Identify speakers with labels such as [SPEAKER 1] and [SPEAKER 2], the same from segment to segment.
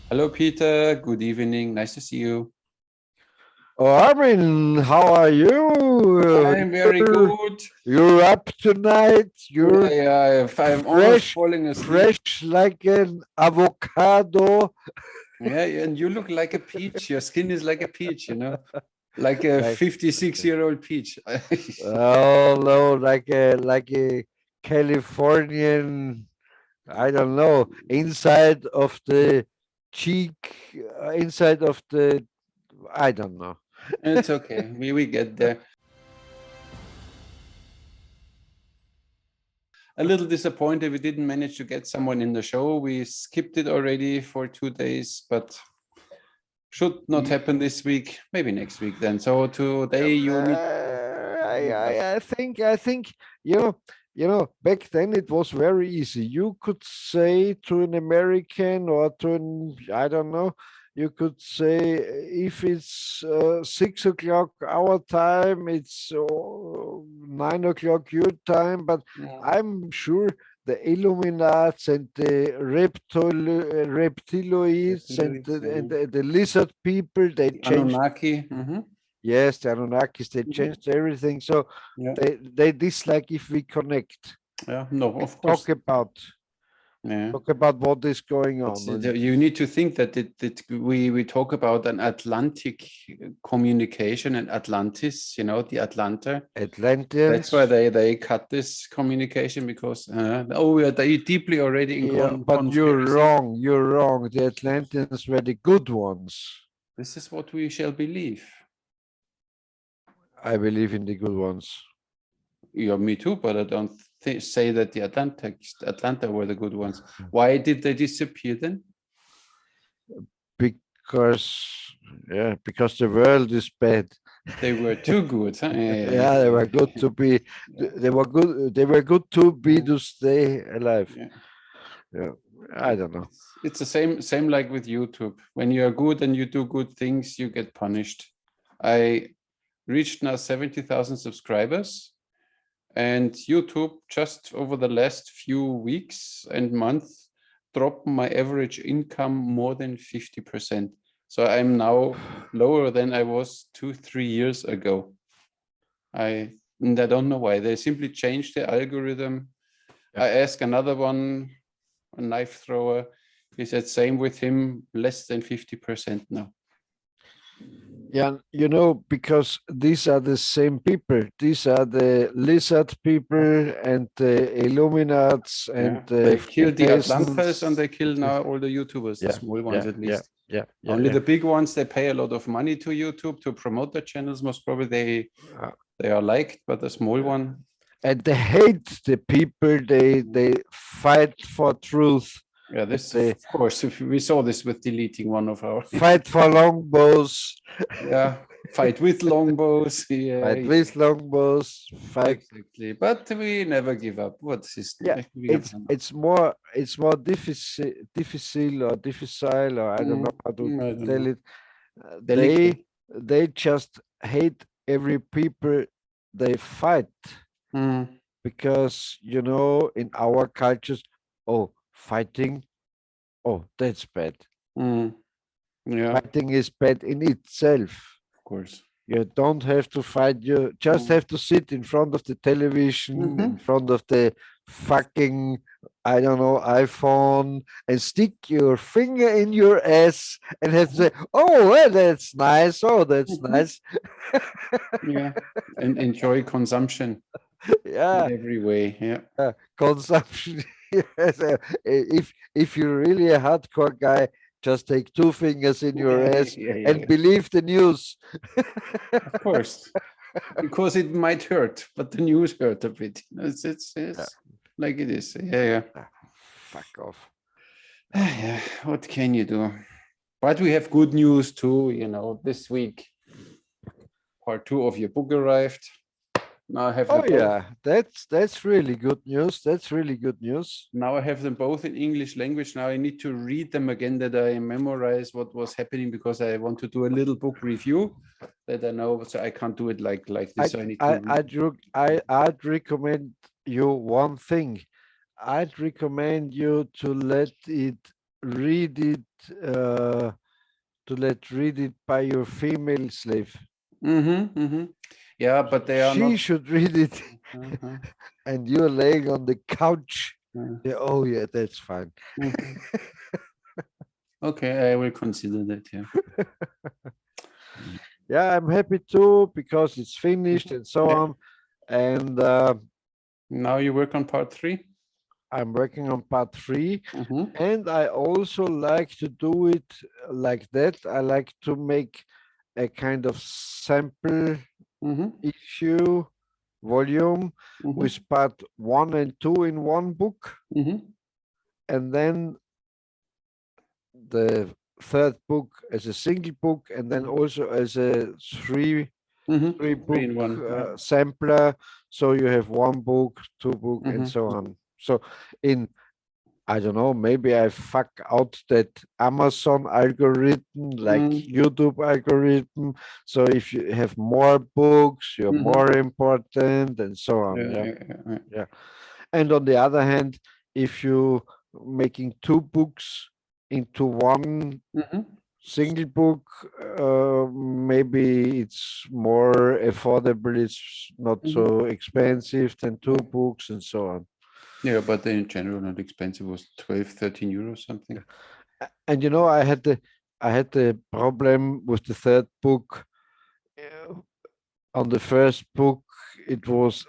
[SPEAKER 1] Hello, Peter. Good evening. Nice to see you.
[SPEAKER 2] Oh, Armin, how are you?
[SPEAKER 1] I'm very good.
[SPEAKER 2] You're up tonight. You're
[SPEAKER 1] I'm almost
[SPEAKER 2] fresh,
[SPEAKER 1] falling asleep.
[SPEAKER 2] fresh like an avocado.
[SPEAKER 1] Yeah, and you look like a peach. Your skin is like a peach, like a
[SPEAKER 2] Like,
[SPEAKER 1] 56-year-old peach.
[SPEAKER 2] oh no, like a Californian. I don't know. Inside of the cheek, inside of the. I don't know.
[SPEAKER 1] It's okay. We get there. A little disappointed we didn't manage to get someone in the show. We skipped it already for 2 days, but should not happen this week. Maybe next week then. So today you meet.
[SPEAKER 2] I think back then it was very easy. You could say to an American or to an, I don't know, you could say if it's 6 o'clock our time, it's 9 o'clock your time. But I'm sure the Illuminats and the reptiloids and the lizard people, they changed.
[SPEAKER 1] Anunnaki.
[SPEAKER 2] Yes, the Anunnakis, they changed everything. So
[SPEAKER 1] Yeah.
[SPEAKER 2] they dislike if we connect,
[SPEAKER 1] Yeah. No, of course.
[SPEAKER 2] talk about
[SPEAKER 1] Yeah.
[SPEAKER 2] what is going on.
[SPEAKER 1] You need to think that we talk about an Atlantic communication and Atlantis, the Atlanta.
[SPEAKER 2] Atlanteans.
[SPEAKER 1] That's why they cut this communication because we are deeply already in
[SPEAKER 2] but you're wrong. You're wrong. The Atlanteans were the good ones.
[SPEAKER 1] This is what we shall believe.
[SPEAKER 2] I believe in the good ones.
[SPEAKER 1] Yeah, me too, but I don't say that the Atlanta were the good ones. Why did they disappear then?
[SPEAKER 2] Because the world is bad.
[SPEAKER 1] They were too good. Huh?
[SPEAKER 2] Yeah, they were good to be. They were good. They were good to be to stay alive. Yeah. I don't know.
[SPEAKER 1] It's the same like with YouTube. When you are good and you do good things, you get punished. I reached now 70,000 subscribers, and YouTube just over the last few weeks and months dropped my average income more than 50%. So I'm now lower than I was 2-3 years ago. I don't know why. They simply changed the algorithm. Yeah. I asked another one, a knife thrower. He said same with him, less than 50% now.
[SPEAKER 2] Yeah, because these are the same people. These are the lizard people and the Illuminats and
[SPEAKER 1] they killed the Atlantis and they killed now all the YouTubers, the small ones at least. Only the big ones, they pay a lot of money to YouTube to promote their channels. Most probably they are liked, but the small one.
[SPEAKER 2] And they hate the people. They fight for truth.
[SPEAKER 1] Yeah, this of course. If we saw this with deleting one of our
[SPEAKER 2] fight for longbows.
[SPEAKER 1] Yeah, fight with longbows. Yeah,
[SPEAKER 2] fight with longbows. Fight
[SPEAKER 1] exactly. But we never give up. What is?
[SPEAKER 2] Yeah, it's more difficile or I don't know how to tell it. They just hate every people they fight because in our cultures, fighting, that's bad. Yeah, fighting is bad in itself.
[SPEAKER 1] Of course,
[SPEAKER 2] you don't have to fight. You just have to sit in front of the television, in front of the fucking, I don't know, iPhone, and stick your finger in your ass and have to say, "Oh, well, that's nice. Oh, that's nice."
[SPEAKER 1] Yeah, and enjoy consumption.
[SPEAKER 2] Yeah,
[SPEAKER 1] in every way. Yeah,
[SPEAKER 2] consumption. If you're really a hardcore guy, just take 2 fingers in your ass and believe the news.
[SPEAKER 1] Of course, because it might hurt, but the news hurt a bit. It's like it is. Yeah.
[SPEAKER 2] Fuck off.
[SPEAKER 1] Yeah, what can you do? But we have good news too. This week, part 2 of your book arrived. Now I have
[SPEAKER 2] that's really good news. That's really good news.
[SPEAKER 1] Now I have them both in English language. Now I need to read them again, that I memorize what was happening, because I want to do a little book review that I know, so I can't do it like this.
[SPEAKER 2] I'd recommend you one thing. I'd recommend you to let it read it read it by your female slave.
[SPEAKER 1] Yeah, but they are
[SPEAKER 2] She
[SPEAKER 1] not.
[SPEAKER 2] should read it, and you're laying on the couch. Yeah, oh yeah, that's fine.
[SPEAKER 1] Okay, I will consider that. Yeah.
[SPEAKER 2] Yeah, I'm happy too because it's finished and so on. And
[SPEAKER 1] now you work on part 3.
[SPEAKER 2] I'm working on part 3. And I also like to do it like that. I like to make a kind of sample issue volume with part 1 and 2 in one book. And then the third book as a single book, and then also as a three book
[SPEAKER 1] in one,
[SPEAKER 2] sampler. So you have one book, two book, and so on. So in, I don't know, maybe I fuck out that Amazon algorithm, like YouTube algorithm. So if you have more books, you're more important, and so on. Yeah. And on the other hand, if you making 2 books into one single book, maybe it's more affordable, it's not so expensive than 2 books and so on.
[SPEAKER 1] Yeah, but in general, not expensive. It was 12-13 euros something.
[SPEAKER 2] And you know, I had the problem with the third book. On the first book, it was,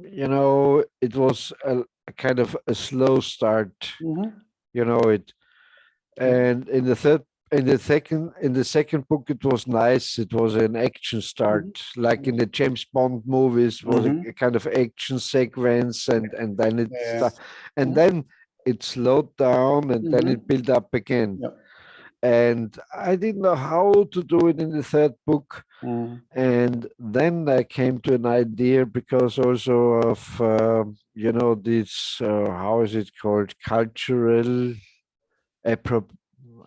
[SPEAKER 2] you know, it was a kind of a slow start. You know it. And in the second book, it was nice. It was an action start, like in the James Bond movies, was a kind of action sequence, and then then it slowed down, and then it built up again. And I didn't know how to do it in the third book. And then I came to an idea because also of you know, this how is it called, cultural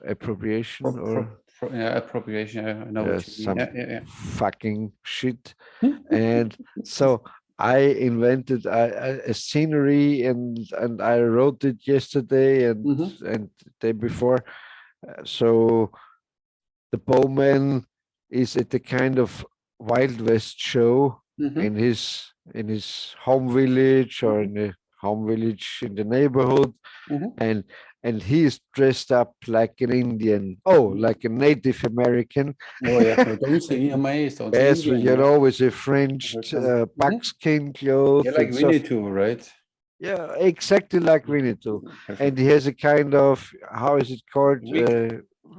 [SPEAKER 2] appropriation or
[SPEAKER 1] appropriation. I know what you mean.
[SPEAKER 2] Fucking shit. And so I invented a scenery, and I wrote it yesterday and the day before. So the Bowman is at the kind of Wild West show in his home village, or in a home village in the neighborhood, and he is dressed up like an Indian, like a Native American.
[SPEAKER 1] Oh yeah,
[SPEAKER 2] yes, you know, with a fringed buckskin clothes.
[SPEAKER 1] Yeah, like Winnie too, right?
[SPEAKER 2] Yeah, exactly like Winnie too. And he has a kind of, how is it called?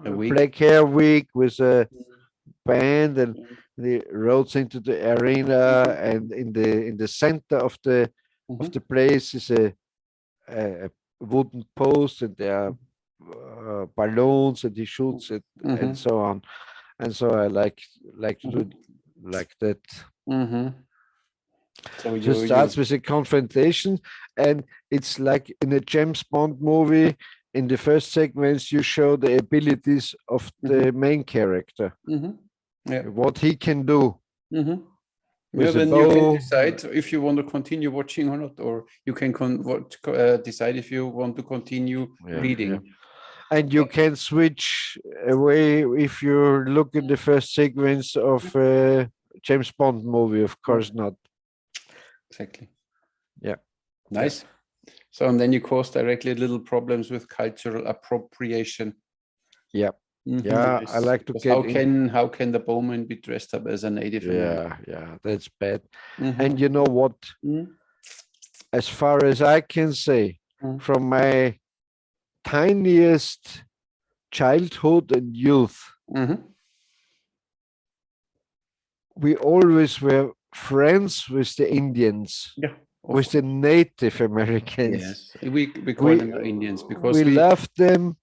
[SPEAKER 2] Black hair wig with a band, and he rolls into the arena, and in the center of the place is a wooden post, and there are balloons, and he shoots it, and so on. And so I like to do it like that. So it starts with a confrontation, and it's like in a James Bond movie. In the first segments, you show the abilities of the main character, what he can do.
[SPEAKER 1] Yeah, then you can decide if you want to continue watching or not, or you can decide if you want to continue reading.
[SPEAKER 2] And you can switch away if you look at the first sequence of a James Bond movie. Of course not.
[SPEAKER 1] Exactly.
[SPEAKER 2] Yeah.
[SPEAKER 1] Nice. So, and then you cause directly little problems with cultural appropriation.
[SPEAKER 2] Yeah. Yeah, I like to get
[SPEAKER 1] how can the Bowman be dressed up as a Native American?
[SPEAKER 2] Yeah, that's bad. And you know what? As far as I can say, from my tiniest childhood and youth, we always were friends with the Indians.
[SPEAKER 1] Yeah.
[SPEAKER 2] With the Native Americans.
[SPEAKER 1] Yes, we call them Indians because
[SPEAKER 2] we loved them.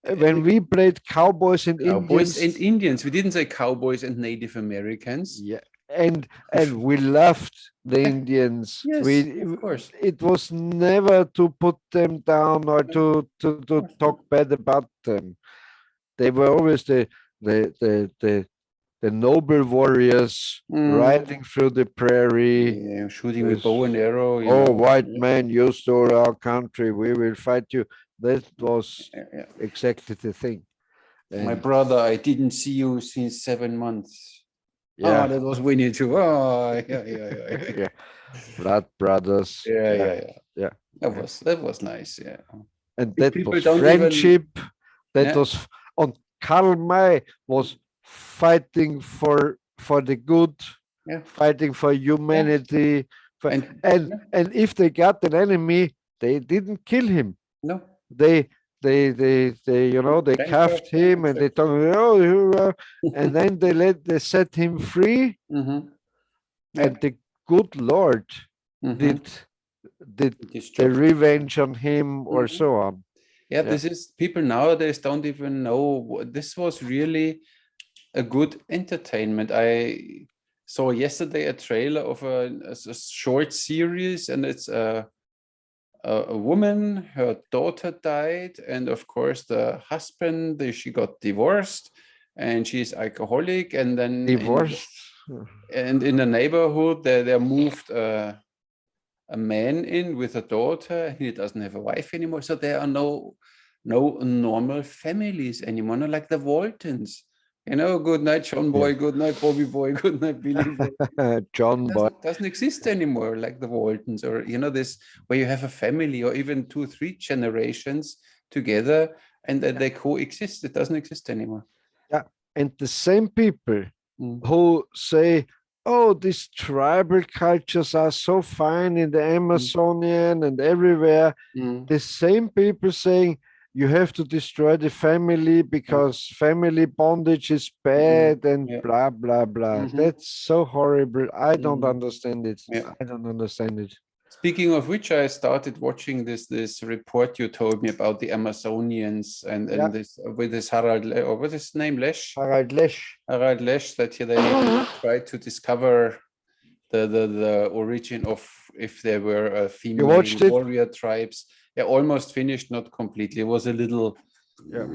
[SPEAKER 2] When we played Cowboys and
[SPEAKER 1] Indians, we didn't say Cowboys and Native Americans.
[SPEAKER 2] Yeah, and we loved the Indians.
[SPEAKER 1] Yes, of course.
[SPEAKER 2] It was never to put them down or to talk bad about them. They were always the noble warriors riding through the prairie,
[SPEAKER 1] shooting with bow and arrow.
[SPEAKER 2] White man, you stole our country. We will fight you. That was
[SPEAKER 1] Yeah.
[SPEAKER 2] exactly the thing.
[SPEAKER 1] My
[SPEAKER 2] And
[SPEAKER 1] brother, I didn't see you since 7 months.
[SPEAKER 2] yeah,
[SPEAKER 1] Oh, that was Winnie too. Oh, yeah.
[SPEAKER 2] yeah, blood brothers.
[SPEAKER 1] Yeah.
[SPEAKER 2] Yeah.
[SPEAKER 1] That was nice. Yeah.
[SPEAKER 2] And
[SPEAKER 1] If
[SPEAKER 2] that
[SPEAKER 1] people
[SPEAKER 2] was
[SPEAKER 1] don't even,
[SPEAKER 2] friendship. That
[SPEAKER 1] yeah,
[SPEAKER 2] was on Karl May was fighting for the good,
[SPEAKER 1] yeah,
[SPEAKER 2] fighting for humanity.
[SPEAKER 1] and
[SPEAKER 2] And if they got an enemy, they didn't kill him.
[SPEAKER 1] no,
[SPEAKER 2] They they cuffed
[SPEAKER 1] bankrupt them
[SPEAKER 2] him and they
[SPEAKER 1] exactly.
[SPEAKER 2] told him, oh, and then they set him free,
[SPEAKER 1] Yeah.
[SPEAKER 2] and the good Lord
[SPEAKER 1] Mm-hmm.
[SPEAKER 2] did did the
[SPEAKER 1] Destroy.
[SPEAKER 2] revenge on him or
[SPEAKER 1] Mhm.
[SPEAKER 2] so on.
[SPEAKER 1] Yeah,
[SPEAKER 2] Yeah.
[SPEAKER 1] this is people nowadays don't even know. This was really a good entertainment. I saw yesterday a trailer of a short series, and it's a woman, her daughter died, and of course the husband, she got divorced, and she's alcoholic, and then
[SPEAKER 2] Divorced.
[SPEAKER 1] in the neighborhood there moved a man in with a daughter, and he doesn't have a wife anymore, so there are no normal families anymore, not like the Waltons. Good night, John
[SPEAKER 2] Yeah.
[SPEAKER 1] Boy, good night, Bobby Boy, good night, Billy Boy.
[SPEAKER 2] John Boy.
[SPEAKER 1] Doesn't exist anymore, like the Waltons, or this where you have a family or even 2-3 generations together and that they coexist. It doesn't exist anymore.
[SPEAKER 2] Yeah. And the same people
[SPEAKER 1] Mm.
[SPEAKER 2] who say, oh, these tribal cultures are so fine in the Amazonian and everywhere,
[SPEAKER 1] Mm.
[SPEAKER 2] the same people saying you have to destroy the family because family bondage is bad and
[SPEAKER 1] Yeah.
[SPEAKER 2] blah blah blah.
[SPEAKER 1] Mhm.
[SPEAKER 2] That's so horrible. I don't
[SPEAKER 1] Mhm.
[SPEAKER 2] understand it.
[SPEAKER 1] Yeah.
[SPEAKER 2] I don't understand it.
[SPEAKER 1] Speaking of which, I started watching this report you told me about the Amazonians and
[SPEAKER 2] Yeah.
[SPEAKER 1] this with this Harald or what's his name, Lesch?
[SPEAKER 2] Harald Lesch.
[SPEAKER 1] Harald Lesch, that they tried to discover the origin of if there were
[SPEAKER 2] You
[SPEAKER 1] female
[SPEAKER 2] watched it?
[SPEAKER 1] warrior tribes. Yeah, almost finished, not completely. It was a little
[SPEAKER 2] Yeah.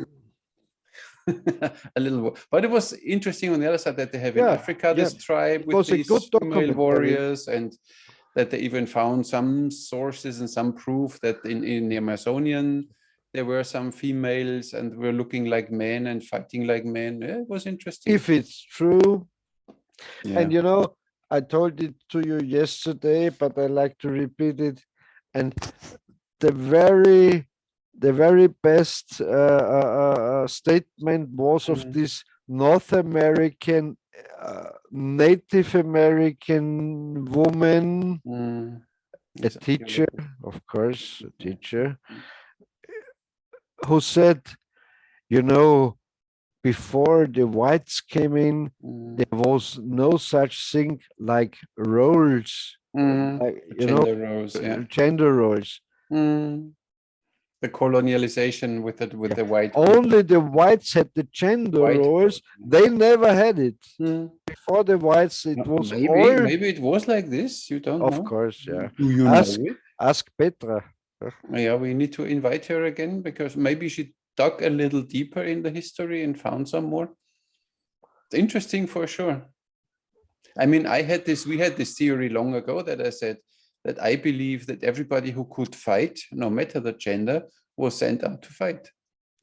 [SPEAKER 1] a little, but it was interesting on the other side that they have in
[SPEAKER 2] Yeah.
[SPEAKER 1] Africa
[SPEAKER 2] Yeah.
[SPEAKER 1] this tribe
[SPEAKER 2] It
[SPEAKER 1] with
[SPEAKER 2] was a good
[SPEAKER 1] these female
[SPEAKER 2] documentary.
[SPEAKER 1] warriors, and that they even found some sources and some proof that in the Amazonian there were some females and were looking like men and fighting like men. Yeah, it was interesting.
[SPEAKER 2] If it's true.
[SPEAKER 1] Yeah.
[SPEAKER 2] And I told it to you yesterday, but I like to repeat it. And the very best statement was of this North American Native American woman, a teacher, of course, a teacher, who said, before the whites came in, there was no such thing like roles, like,
[SPEAKER 1] gender roles, yeah.
[SPEAKER 2] gender roles.
[SPEAKER 1] The colonialization with the white
[SPEAKER 2] Only the whites had the gender roles. They never had it. Before the whites, it was
[SPEAKER 1] maybe it was like this. You don't know.
[SPEAKER 2] Of course, yeah.
[SPEAKER 1] Do you know it?
[SPEAKER 2] Ask Petra.
[SPEAKER 1] Yeah, we need to invite her again because maybe she dug a little deeper in the history and found some more. It's interesting for sure. I mean, we had this theory long ago that I said that I believe that everybody who could fight, no matter the gender, was sent out to fight.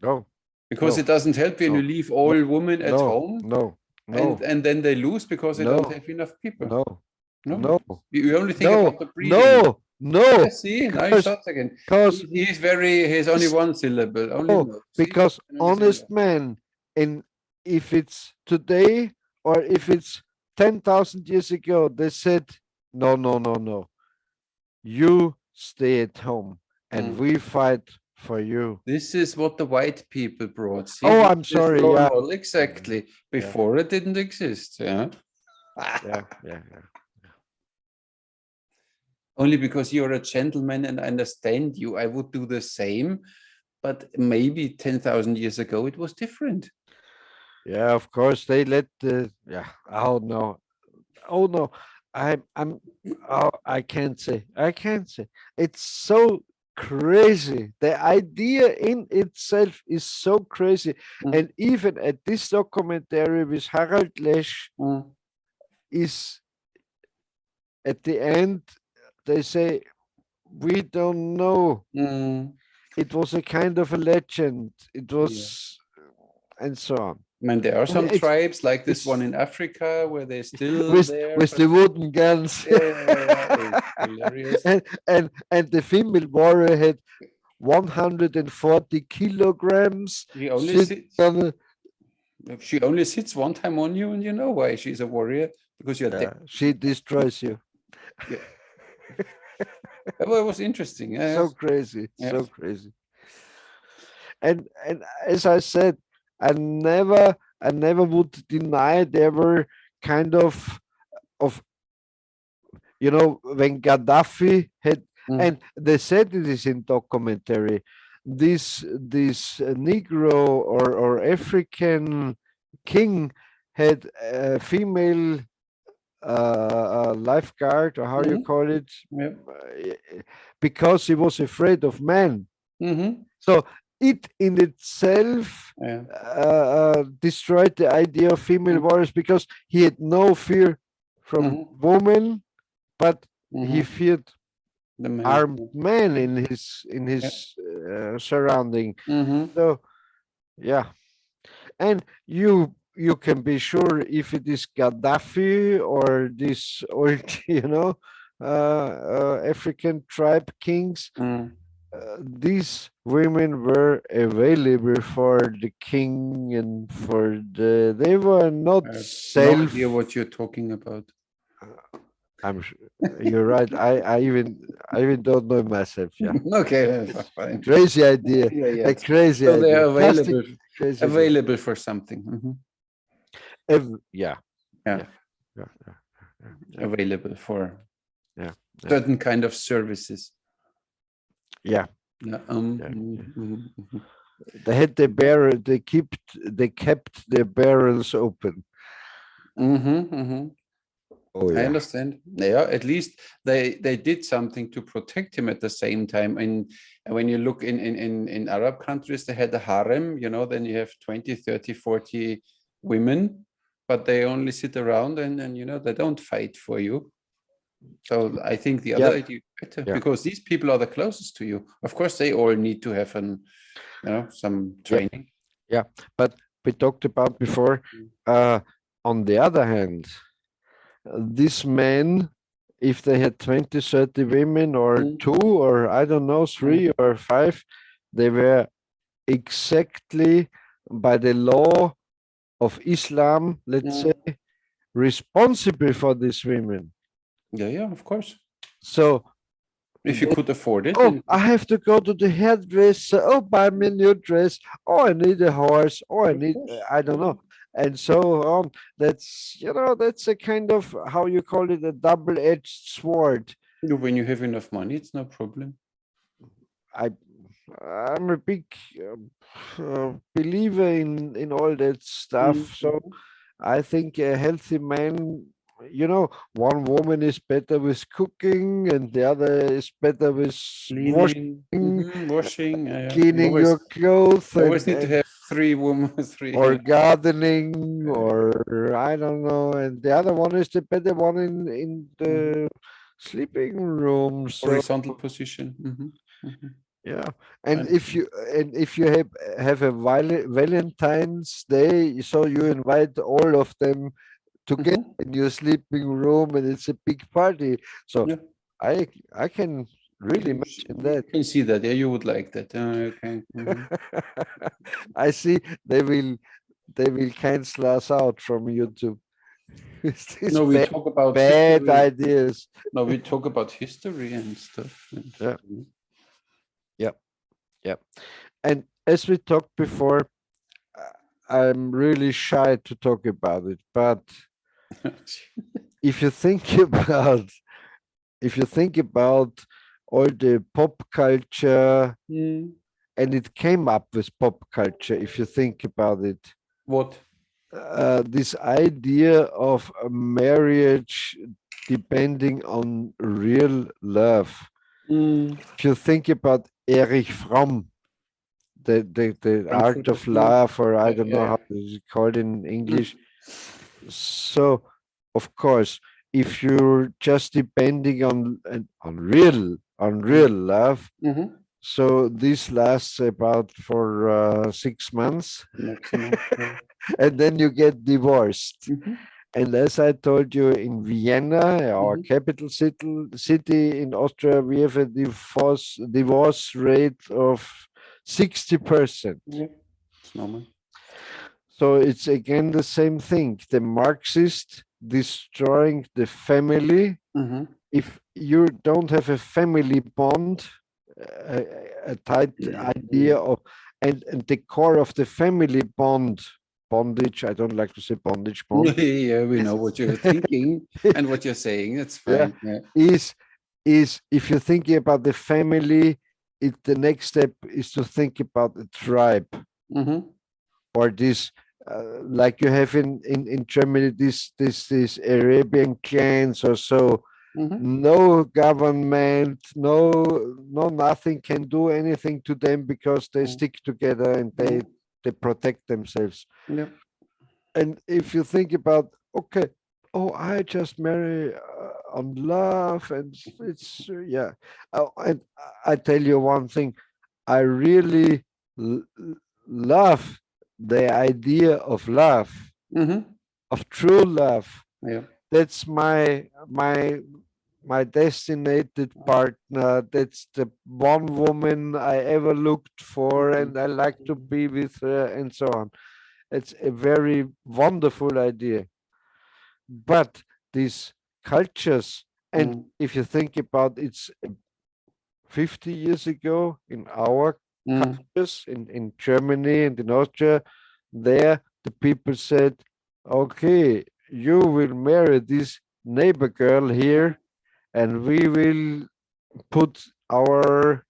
[SPEAKER 2] No.
[SPEAKER 1] Because it doesn't help when you leave all women at home.
[SPEAKER 2] No.
[SPEAKER 1] And then they lose because they don't have enough people.
[SPEAKER 2] No.
[SPEAKER 1] You only think about the breeding.
[SPEAKER 2] No.
[SPEAKER 1] Yeah, see, nice shots again.
[SPEAKER 2] Because
[SPEAKER 1] he's only one syllable. Only
[SPEAKER 2] because honest man, and if it's today or if it's 10,000 years ago, they said, no. You stay at home and we fight for you.
[SPEAKER 1] This is what the white people brought. See,
[SPEAKER 2] I'm sorry. Yeah.
[SPEAKER 1] Exactly. Before it didn't exist. Yeah.
[SPEAKER 2] Yeah.
[SPEAKER 1] Only because you're a gentleman and I understand you, I would do the same. But maybe 10,000 years ago, it was different.
[SPEAKER 2] Yeah, of course. They let oh no. I can't say. It's so crazy. The idea in itself is so crazy. And even at this documentary with Harald Lesch is at the end, they say, we don't know. it was a kind of a legend. It
[SPEAKER 1] Yeah.
[SPEAKER 2] was, and so on.
[SPEAKER 1] I mean, there are some
[SPEAKER 2] It's-
[SPEAKER 1] tribes like this
[SPEAKER 2] it's
[SPEAKER 1] one in Africa where they're still
[SPEAKER 2] with
[SPEAKER 1] there.
[SPEAKER 2] with the wooden guns.
[SPEAKER 1] Yeah, it's hilarious.
[SPEAKER 2] And the female warrior had 140 kilograms.
[SPEAKER 1] She only
[SPEAKER 2] sit
[SPEAKER 1] sits.
[SPEAKER 2] on a-
[SPEAKER 1] She only sits one time on you, and you know why she's a warrior, because you're dead.
[SPEAKER 2] she destroys you.
[SPEAKER 1] Yeah. Well, it was interesting.
[SPEAKER 2] So crazy,
[SPEAKER 1] Yeah.
[SPEAKER 2] so crazy. And as I said, I never would deny there were kind of when Gaddafi had, and they said it is in documentary, this Negro or African king had a female lifeguard, or how you call it,
[SPEAKER 1] Yeah.
[SPEAKER 2] because he was afraid of men.
[SPEAKER 1] Mm-hmm.
[SPEAKER 2] So it in itself destroyed the idea of female warriors, because he had no fear from women, but he feared
[SPEAKER 1] The man.
[SPEAKER 2] armed men in his surrounding. So yeah, and you can be sure if it is Gaddafi or this old African tribe kings, these women were available for the king and for they were not
[SPEAKER 1] No idea what you're talking about.
[SPEAKER 2] I'm sure you're right. I even don't know myself. Yeah.
[SPEAKER 1] Okay, fine.
[SPEAKER 2] Crazy idea.
[SPEAKER 1] Yeah.
[SPEAKER 2] A crazy
[SPEAKER 1] So
[SPEAKER 2] idea.
[SPEAKER 1] they are available,
[SPEAKER 2] crazy
[SPEAKER 1] available for something.
[SPEAKER 2] Yeah.
[SPEAKER 1] Available for
[SPEAKER 2] Yeah.
[SPEAKER 1] certain kind of services.
[SPEAKER 2] Yeah.
[SPEAKER 1] Mm-hmm.
[SPEAKER 2] They had the barrel. They kept their barrels open. Oh, yeah.
[SPEAKER 1] I understand. Yeah, at least they did something to protect him at the same time. And when you look in Arab countries, they had a harem, then you have 20, 30, 40 women, but they only sit around and they don't fight for you. So I think the other idea is better, because these people are the closest to you. Of course, they all need to have some training.
[SPEAKER 2] Yeah, but we talked about before. On the other hand, these men, if they had 20, 30 women, or two, or I don't know, 3 or 5, they were exactly, by the law of Islam, let's say, responsible for these women.
[SPEAKER 1] Yeah, of course.
[SPEAKER 2] So
[SPEAKER 1] if you could afford it.
[SPEAKER 2] Oh, I have to go to the hairdresser. Oh, buy me a new dress. Oh, I need a horse. Oh, I need, I don't know. And so on. That's, that's a kind of, how you call it, a double-edged sword.
[SPEAKER 1] When you have enough money, it's no problem.
[SPEAKER 2] I'm a big believer in all that stuff. So I think a healthy man, one woman is better with cooking and the other is better with
[SPEAKER 1] washing,
[SPEAKER 2] cleaning your clothes.
[SPEAKER 1] You always need to have 3 women,
[SPEAKER 2] or gardening, or I don't know. And the other one is the better one in the sleeping room. So,
[SPEAKER 1] horizontal position.
[SPEAKER 2] Yeah, and if you have a Valentine's Day, so you invite all of them together in your sleeping room, and it's a big party. So I can really imagine that.
[SPEAKER 1] You can see that. Yeah, you would like that. Okay.
[SPEAKER 2] I see they will cancel us out from YouTube.
[SPEAKER 1] No, we talk about
[SPEAKER 2] bad
[SPEAKER 1] history.
[SPEAKER 2] Ideas.
[SPEAKER 1] No, we talk about history and stuff.
[SPEAKER 2] Yeah. And as we talked before, I'm really shy to talk about it, but if you think about all the pop culture, and it came up with pop culture, if you think about it.
[SPEAKER 1] What?
[SPEAKER 2] This idea of a marriage depending on real love. If you think about Erich Fromm, the art of love, or I don't know how it's called in English. So, of course, if you're just depending on real love, So this lasts about for 6 months,
[SPEAKER 1] maximum. Yeah.
[SPEAKER 2] and then you get divorced.
[SPEAKER 1] Mhm,
[SPEAKER 2] And as I told you, in Vienna, our
[SPEAKER 1] mhm.
[SPEAKER 2] capital city in Austria, we have a divorce rate of 60%.
[SPEAKER 1] Yeah, it's normal.
[SPEAKER 2] So it's again the same thing. The Marxist destroying the family.
[SPEAKER 1] Mhm.
[SPEAKER 2] If you don't have a family bond, a, a tight idea of, and the core of the family bondage, I don't like to say bondage, bond,
[SPEAKER 1] Yeah, we know
[SPEAKER 2] is,
[SPEAKER 1] what you're thinking and what you're saying. It's
[SPEAKER 2] yeah,
[SPEAKER 1] fine. Yeah.
[SPEAKER 2] is, is if you're thinking about the family, the next step is to think about the tribe
[SPEAKER 1] Mhm,
[SPEAKER 2] or this like you have in Germany, this Arabian clans or so.
[SPEAKER 1] mhm,
[SPEAKER 2] No government, no nothing can do anything to them because they
[SPEAKER 1] mm,
[SPEAKER 2] stick together and
[SPEAKER 1] mm.
[SPEAKER 2] they protect themselves.
[SPEAKER 1] Yeah.
[SPEAKER 2] And if you think about, okay, oh, I just marry on love, and it's yeah. And I tell you one thing, I really love the idea of love,
[SPEAKER 1] Mhm.
[SPEAKER 2] of true love.
[SPEAKER 1] Yeah.
[SPEAKER 2] That's my destinated partner. That's the one woman I ever looked for,
[SPEAKER 1] Mhm,
[SPEAKER 2] and I like to
[SPEAKER 1] mhm,
[SPEAKER 2] be with her, and so on. It's a very wonderful idea. But these cultures, and
[SPEAKER 1] mm,
[SPEAKER 2] if you think about it's 50 years ago in our
[SPEAKER 1] mm,
[SPEAKER 2] cultures in Germany and in Austria, there the people said, okay, you will marry this neighbor girl here, and we will put our,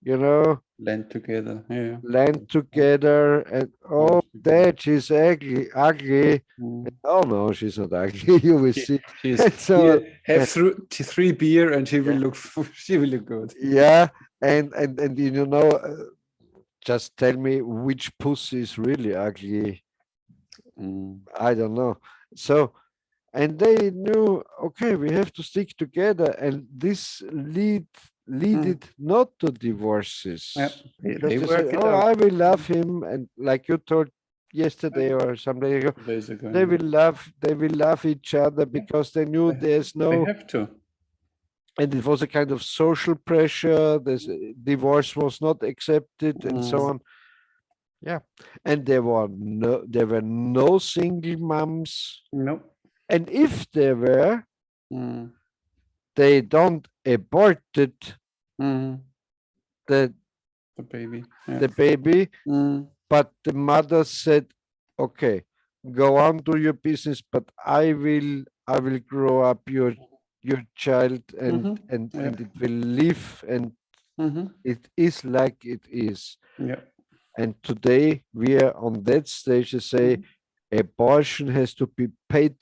[SPEAKER 1] blend together. Yeah.
[SPEAKER 2] land together. And oh,
[SPEAKER 1] House together.
[SPEAKER 2] that she's ugly.
[SPEAKER 1] Mm.
[SPEAKER 2] Oh no, she's not ugly. You will
[SPEAKER 1] She,
[SPEAKER 2] see.
[SPEAKER 1] she's
[SPEAKER 2] And so on.
[SPEAKER 1] here. Have three beer, and she will
[SPEAKER 2] Yeah,
[SPEAKER 1] look. She will look good.
[SPEAKER 2] yeah, and just tell me which pussy is really ugly.
[SPEAKER 1] Mm.
[SPEAKER 2] I don't know. So, and they knew, okay, we have to stick together, and this
[SPEAKER 1] Mm.
[SPEAKER 2] leaded not to
[SPEAKER 1] Yeah.
[SPEAKER 2] divorces because
[SPEAKER 1] They
[SPEAKER 2] they said,
[SPEAKER 1] work it
[SPEAKER 2] oh,
[SPEAKER 1] out
[SPEAKER 2] I will love him, and like you told yesterday or some day ago,
[SPEAKER 1] 2 days ago.
[SPEAKER 2] they will love each other
[SPEAKER 1] Yeah.
[SPEAKER 2] because they knew
[SPEAKER 1] They,
[SPEAKER 2] there's
[SPEAKER 1] they
[SPEAKER 2] no,
[SPEAKER 1] have to.
[SPEAKER 2] and it was a kind of social pressure. This divorce was not accepted, and so
[SPEAKER 1] Mm.
[SPEAKER 2] on. Yeah, and there were no single moms,
[SPEAKER 1] No.
[SPEAKER 2] and if there were,
[SPEAKER 1] Mm.
[SPEAKER 2] they don't aborted
[SPEAKER 1] Mm.
[SPEAKER 2] the
[SPEAKER 1] The baby. Yeah.
[SPEAKER 2] the baby,
[SPEAKER 1] Mm.
[SPEAKER 2] but the mother said, "Okay, go on, do your business, but I will grow up your child, and
[SPEAKER 1] Mm-hmm.
[SPEAKER 2] and
[SPEAKER 1] Yeah.
[SPEAKER 2] and it will live, and
[SPEAKER 1] Mm-hmm.
[SPEAKER 2] it is like it is."
[SPEAKER 1] Yeah.
[SPEAKER 2] And today we are on that stage to say
[SPEAKER 1] Mhm.
[SPEAKER 2] abortion has to be paid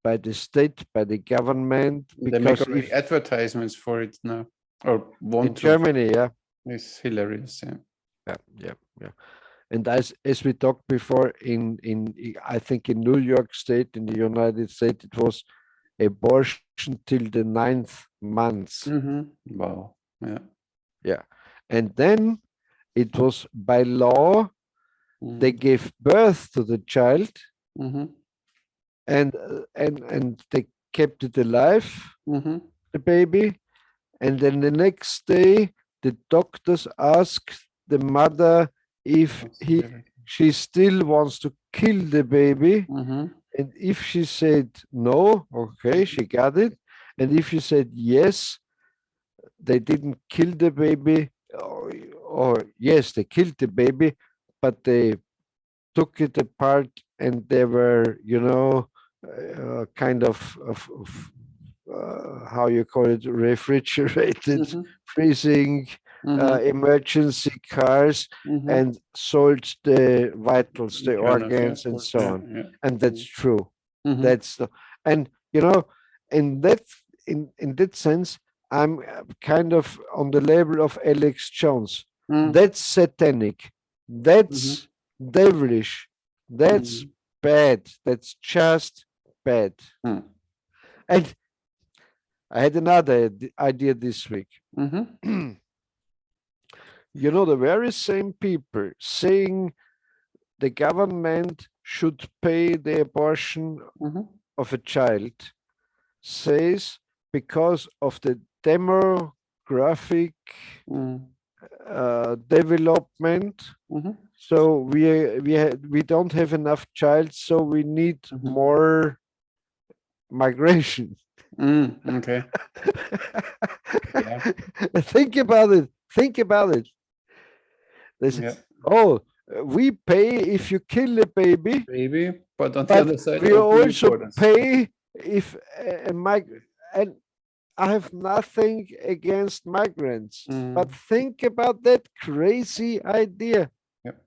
[SPEAKER 2] by the state, by the government,
[SPEAKER 1] They make
[SPEAKER 2] because
[SPEAKER 1] already
[SPEAKER 2] if
[SPEAKER 1] advertisements for it now, or
[SPEAKER 2] in
[SPEAKER 1] want to.
[SPEAKER 2] Germany, yeah,
[SPEAKER 1] It's hilarious. Yeah.
[SPEAKER 2] yeah, yeah, yeah. And as we talked before, I think in New York State, in the United States, it was abortion till the ninth month.
[SPEAKER 1] Mm-hmm. Wow. Yeah.
[SPEAKER 2] Yeah. And then it was by law, they
[SPEAKER 1] Mm-hmm.
[SPEAKER 2] gave birth to the child,
[SPEAKER 1] Mm-hmm.
[SPEAKER 2] and they kept it alive,
[SPEAKER 1] Mm-hmm.
[SPEAKER 2] the baby. And then the next day, the doctors asked the mother if
[SPEAKER 1] Consider it.
[SPEAKER 2] she still wants to kill the baby.
[SPEAKER 1] Mm-hmm.
[SPEAKER 2] And if she said no, okay, she got it. And if she said yes, they didn't kill the baby, or yes, they killed the baby, but they took it apart, and they were, kind of how you call it, refrigerated,
[SPEAKER 1] Mm-hmm.
[SPEAKER 2] freezing,
[SPEAKER 1] Mm-hmm.
[SPEAKER 2] emergency cars,
[SPEAKER 1] Mm-hmm.
[SPEAKER 2] and sold the vitals, the
[SPEAKER 1] Kind of, yeah.
[SPEAKER 2] organs, and so
[SPEAKER 1] Yeah.
[SPEAKER 2] on.
[SPEAKER 1] Yeah.
[SPEAKER 2] And that's true.
[SPEAKER 1] Mm-hmm.
[SPEAKER 2] That's the, and in that in that sense, I'm kind of on the level of Alex Jones.
[SPEAKER 1] Mm-hmm.
[SPEAKER 2] That's satanic.
[SPEAKER 1] Mm-hmm.
[SPEAKER 2] That's devilish. That's
[SPEAKER 1] Mm-hmm.
[SPEAKER 2] bad. That's just bad.
[SPEAKER 1] Mm-hmm.
[SPEAKER 2] And I had another idea this week.
[SPEAKER 1] Mm-hmm.
[SPEAKER 2] You know, the very same people saying the government should pay the abortion of a child says because of the demographic development. So we don't have enough child, so we need more migration.
[SPEAKER 1] Okay. Yeah.
[SPEAKER 2] Think about it. Think about it. They say,
[SPEAKER 1] Yeah.
[SPEAKER 2] oh, we pay if you kill a baby,
[SPEAKER 1] Maybe, but on the
[SPEAKER 2] but
[SPEAKER 1] other side,
[SPEAKER 2] we
[SPEAKER 1] opening
[SPEAKER 2] also
[SPEAKER 1] borders.
[SPEAKER 2] pay if and I have nothing against migrants, but think about that crazy idea.
[SPEAKER 1] Yep.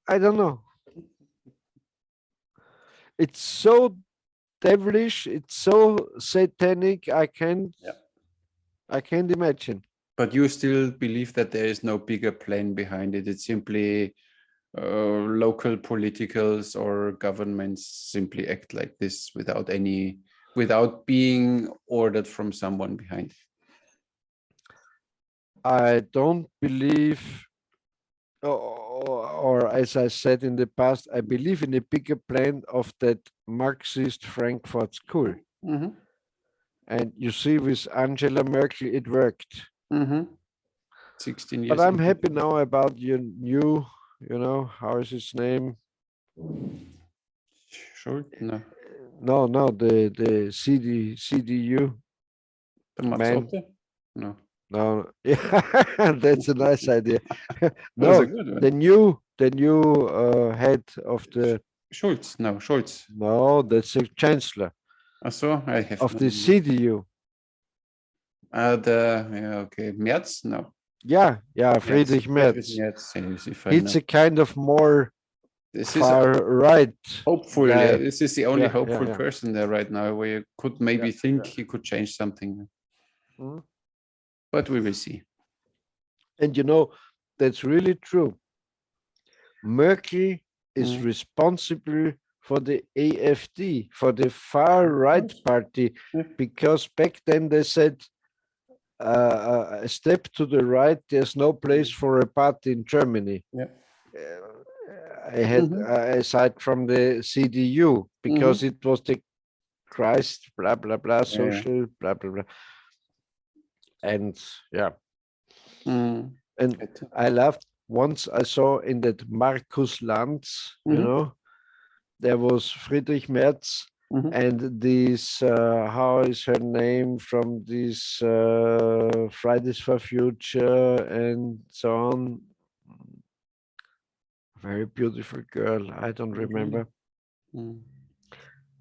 [SPEAKER 2] I don't know. It's so devilish. It's so satanic. I can't imagine.
[SPEAKER 1] But you still believe that there is no bigger plan behind it. It's simply local politicals or governments simply act like this without being ordered from someone behind.
[SPEAKER 2] I don't believe, or as I said in the past, I believe in a bigger plan of that Marxist Frankfurt School. And you see, with Angela Merkel, it worked.
[SPEAKER 1] 16 years.
[SPEAKER 2] But I'm happy now about your new, how is his name?
[SPEAKER 1] Sure. No.
[SPEAKER 2] No, the CDU.
[SPEAKER 1] The man. No.
[SPEAKER 2] No, yeah, that's a nice idea.
[SPEAKER 1] No,
[SPEAKER 2] the new head of the
[SPEAKER 1] Schulz. No, Scholz.
[SPEAKER 2] No, that's the chancellor.
[SPEAKER 1] So I have
[SPEAKER 2] of the CDU.
[SPEAKER 1] Okay, Merz. No.
[SPEAKER 2] Yeah, Friedrich Merz. He's a kind of more far right.
[SPEAKER 1] Hopeful. Yeah, this is the only hopeful person there right now, where you could maybe think he could change something. But we will see.
[SPEAKER 2] And that's really true. Merkel is responsible for the AfD, for the far right party, because back then they said a step to the right, there's no place for a party in Germany. I had aside from the CDU, because it was the Christ, blah blah blah, social, blah blah blah. And and I laughed once. I saw in that Markus Lanz, there was Friedrich Merz and this, how is her name, from this Fridays for Future and so on. Very beautiful girl. I don't remember.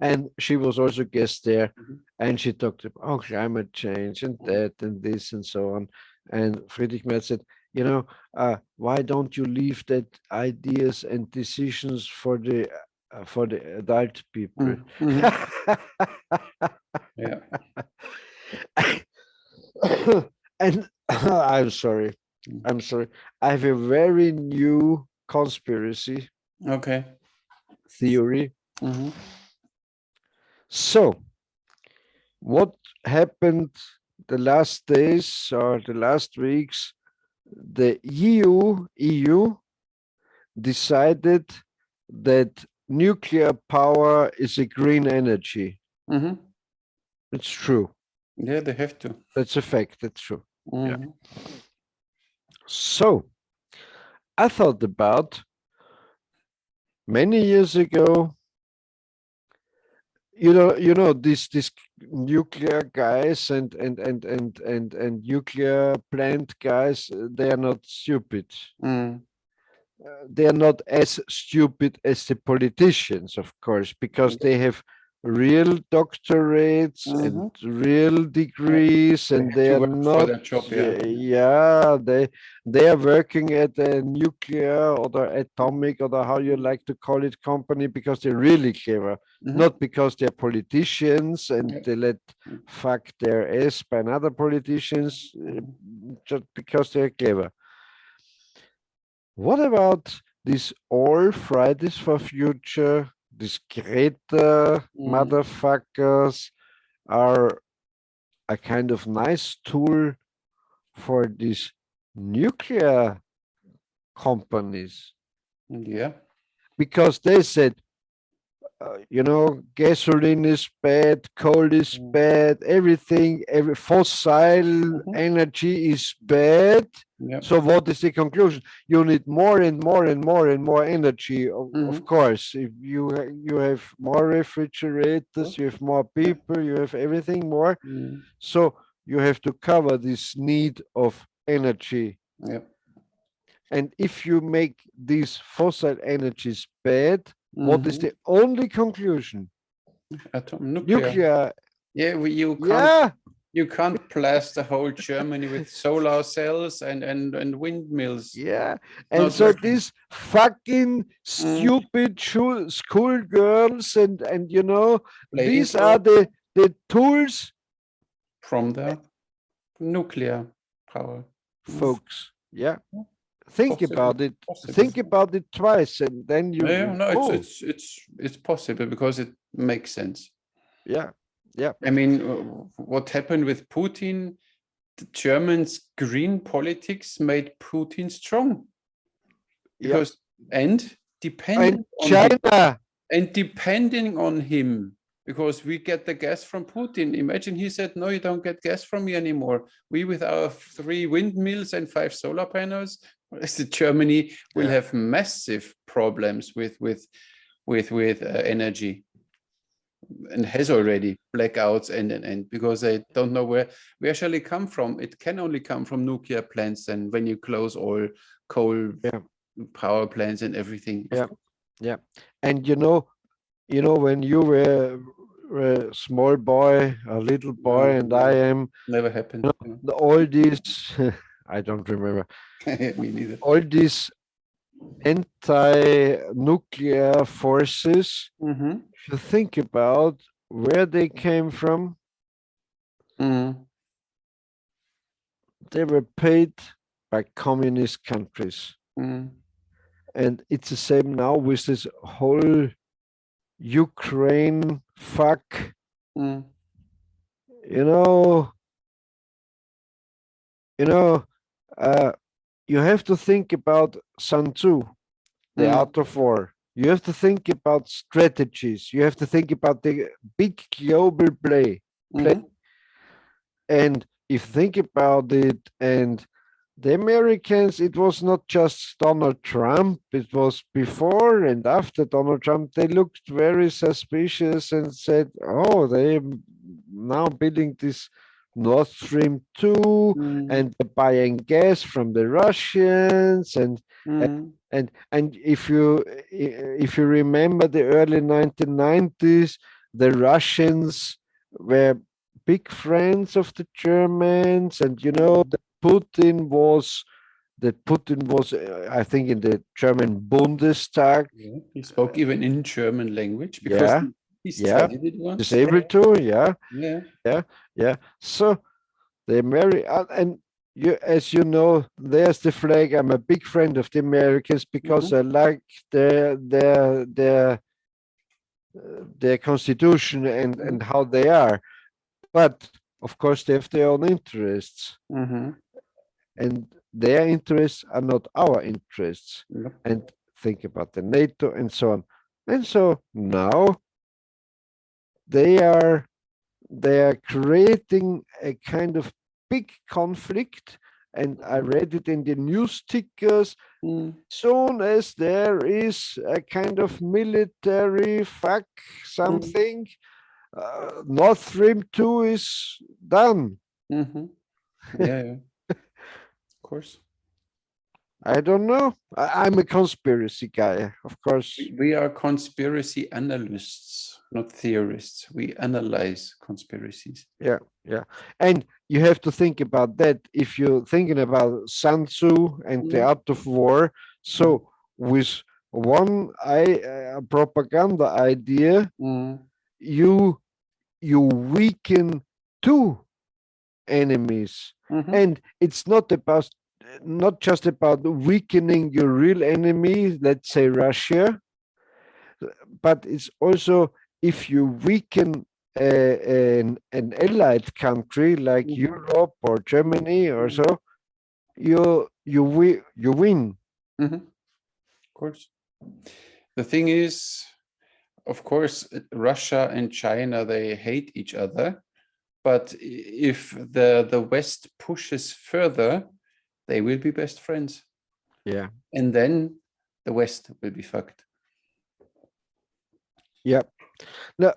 [SPEAKER 2] And she was also guest there, and she talked about climate change and that and this and so on. And Friedrich Merz said, why don't you leave that ideas and decisions for the adult people? And I'm sorry. I have a very new conspiracy theory. So, what happened the last days or the last weeks? The EU decided that nuclear power is a green energy. It's true.
[SPEAKER 1] Yeah, they have to.
[SPEAKER 2] That's a fact. That's true. So, I thought about many years ago. These nuclear guys and nuclear plant guys, they are not stupid. They are not as stupid as the politicians, of course, because they have real doctorates and real degrees, and they are not. They are working at a nuclear or the atomic or how you like to call it company, because they're really clever, not because they're politicians and they let fuck their ass by another politicians, just because they're clever. What about these all Fridays for Future? These Greta motherfuckers are a kind of nice tool for these nuclear companies,
[SPEAKER 1] Yeah.
[SPEAKER 2] because they said, gasoline is bad, coal is bad, everything, every fossil energy is bad.
[SPEAKER 1] Yeah.
[SPEAKER 2] So what is the conclusion? You need more and more and more and more energy. Of course, if you have more refrigerators, you have more people, you have everything more. So you have to cover this need of energy.
[SPEAKER 1] Yeah.
[SPEAKER 2] And if you make these fossil energies bad, what is the only conclusion?
[SPEAKER 1] Nuclear. Yeah, you can't blast the whole Germany with solar cells and windmills.
[SPEAKER 2] Yeah, and so these fucking stupid school girls and these are the tools
[SPEAKER 1] from the nuclear power,
[SPEAKER 2] folks. Yeah. Think about it. Think about it twice, and then you.
[SPEAKER 1] It's possible because it makes sense.
[SPEAKER 2] Yeah, yeah.
[SPEAKER 1] I mean, what happened with Putin? The Germans' green politics made Putin strong, because depending on him, because we get the gas from Putin. Imagine he said, "No, you don't get gas from me anymore. We, with our 3 windmills and 5 solar panels." Germany will have massive problems with energy, and has already blackouts and because they don't know where shall it come from. It can only come from nuclear plants, and when you close all coal power plants and everything.
[SPEAKER 2] Yeah. And when you were a small boy, a little boy, and I am
[SPEAKER 1] never happened.
[SPEAKER 2] All these I don't remember.
[SPEAKER 1] Me neither.
[SPEAKER 2] All these anti-nuclear forces, if you think about where they came from, they were paid by communist countries. And it's the same now with this whole Ukraine fuck. You have to think about Sun Tzu, the art of war. You have to think about strategies. You have to think about the big global play. And if you think about it, and the Americans, it was not just Donald Trump, it was before and after Donald Trump. They looked very suspicious and said, oh, they're now building this Nord Stream 2 and buying gas from the Russians. And if you remember the early 1990s, the Russians were big friends of the Germans, and that Putin was, I think, in the German Bundestag.
[SPEAKER 1] Yeah, he spoke even in German language because he studied it once.
[SPEAKER 2] He's able to, yeah. So the and as you know, there's the flag. I'm a big friend of the Americans because I like their constitution and how they are. But of course, they have their own interests, and their interests are not our interests. And think about the NATO and so on. And so now they are creating a kind of big conflict. And I read it in the news tickers. Soon as there is a kind of military fuck something, Nord Stream 2 is done.
[SPEAKER 1] Yeah. Of course.
[SPEAKER 2] I don't know. I'm a conspiracy guy, of course.
[SPEAKER 1] We are conspiracy analysts, not theorists. We analyze conspiracies.
[SPEAKER 2] Yeah. And you have to think about that if you're thinking about Sun Tzu and the art of war. So with one propaganda idea, you weaken 2 enemies. And it's not just about weakening your real enemy, let's say Russia, but it's also, if you weaken an allied country like Europe or Germany or so, you win.
[SPEAKER 1] Of course. The thing is, of course, Russia and China, they hate each other. But if the West pushes further, they will be best friends.
[SPEAKER 2] Yeah.
[SPEAKER 1] And then the West will be fucked.
[SPEAKER 2] Yeah. No,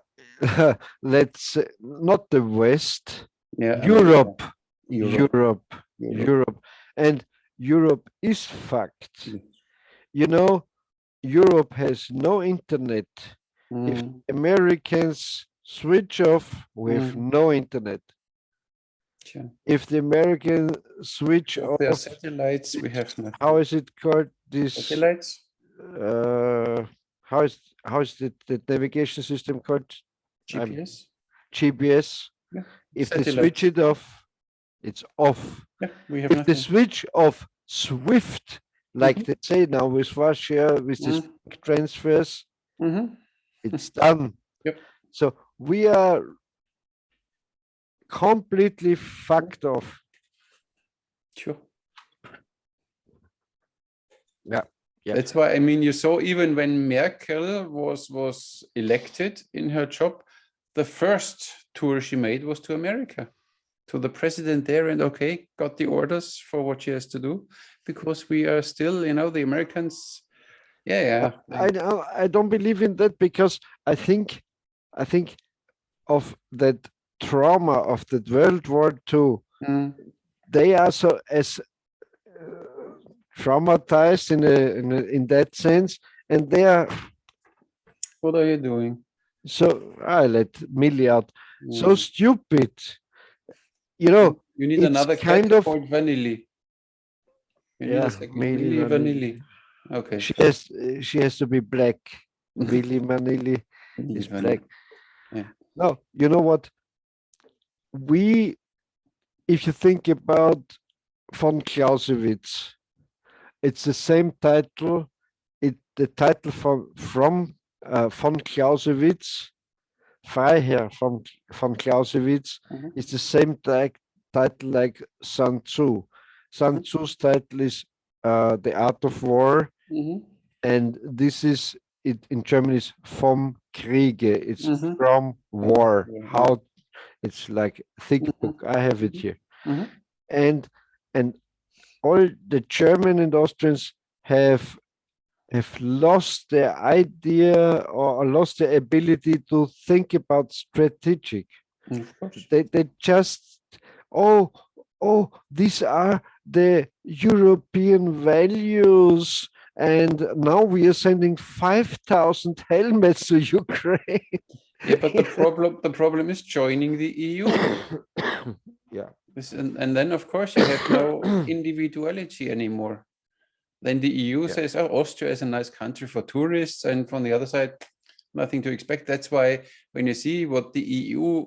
[SPEAKER 2] let's not the West.
[SPEAKER 1] Yeah.
[SPEAKER 2] Europe.
[SPEAKER 1] Europe.
[SPEAKER 2] Europe. And Europe is fucked. You know, Europe has no internet. If Americans switch off, we have no internet.
[SPEAKER 1] Sure.
[SPEAKER 2] If the Americans switch off
[SPEAKER 1] their satellites, we have nothing.
[SPEAKER 2] How is it called? This
[SPEAKER 1] Satellites?
[SPEAKER 2] How is the navigation system called?
[SPEAKER 1] GPS.
[SPEAKER 2] GPS.
[SPEAKER 1] Yeah.
[SPEAKER 2] If
[SPEAKER 1] Satellites.
[SPEAKER 2] they switch it off, it's off.
[SPEAKER 1] Yeah, we have
[SPEAKER 2] if
[SPEAKER 1] nothing.
[SPEAKER 2] they switch off SWIFT, like they say now with Russia, with these transfers, it's done.
[SPEAKER 1] Yep.
[SPEAKER 2] So we are completely fucked off.
[SPEAKER 1] Sure.
[SPEAKER 2] Yeah. Yeah.
[SPEAKER 1] That's why, I mean, you saw even when Merkel was elected in her job, the first tour she made was to America, to the president there, and okay, got the orders for what she has to do, because we are still, you know, the Americans. Yeah.
[SPEAKER 2] I don't believe in that, because I think of that trauma of the World War II. They are so as traumatized in that sense, and they are.
[SPEAKER 1] What are you doing?
[SPEAKER 2] So I let Millie out. So stupid, you know.
[SPEAKER 1] You need another
[SPEAKER 2] kind
[SPEAKER 1] of called Vanilla.
[SPEAKER 2] Millie
[SPEAKER 1] Vanilla. Okay.
[SPEAKER 2] She has to be black. Millie Vanilli is black.
[SPEAKER 1] Yeah.
[SPEAKER 2] No, you know what? If you think about von Clausewitz, it's the same title. The title from von Clausewitz, Freiherr von Clausewitz, is the same title like Sun Tzu. Sun Tzu's title is The Art of War, and this is it in German is vom Kriege. It's from war. How it's like a thick book. I have it here, and all the German and Austrians have lost their idea or lost their ability to think about strategic. They just these are the European values, and now we are sending 5,000 helmets to Ukraine.
[SPEAKER 1] Yeah, but the problem is joining the EU.
[SPEAKER 2] Yeah.
[SPEAKER 1] And then of course you have no individuality anymore. Then the EU says, oh, Austria is a nice country for tourists, and from the other side, nothing to expect. That's why when you see what the EU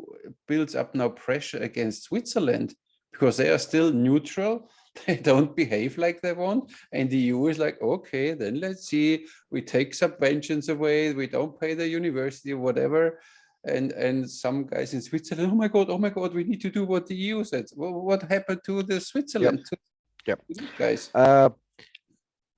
[SPEAKER 1] builds up now pressure against Switzerland, because they are still neutral, they don't behave like they want, and the EU is like, okay, then let's see, we take subventions away, we don't pay the university or whatever, and some guys in Switzerland, oh my god, we need to do what the EU says. Well, what happened to the Switzerland?
[SPEAKER 2] Yep.
[SPEAKER 1] Guys.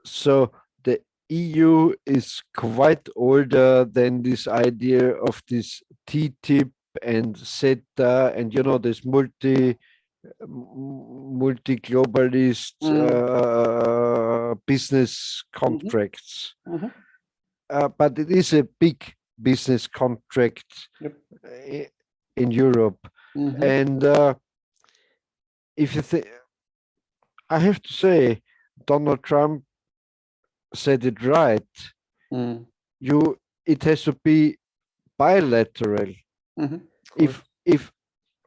[SPEAKER 2] So the EU is quite older than this idea of this TTIP and CETA, and you know this multi-globalist business contracts. But it is a big business contract in Europe. And if you think, I have to say, Donald Trump said it right. It has to be bilateral. If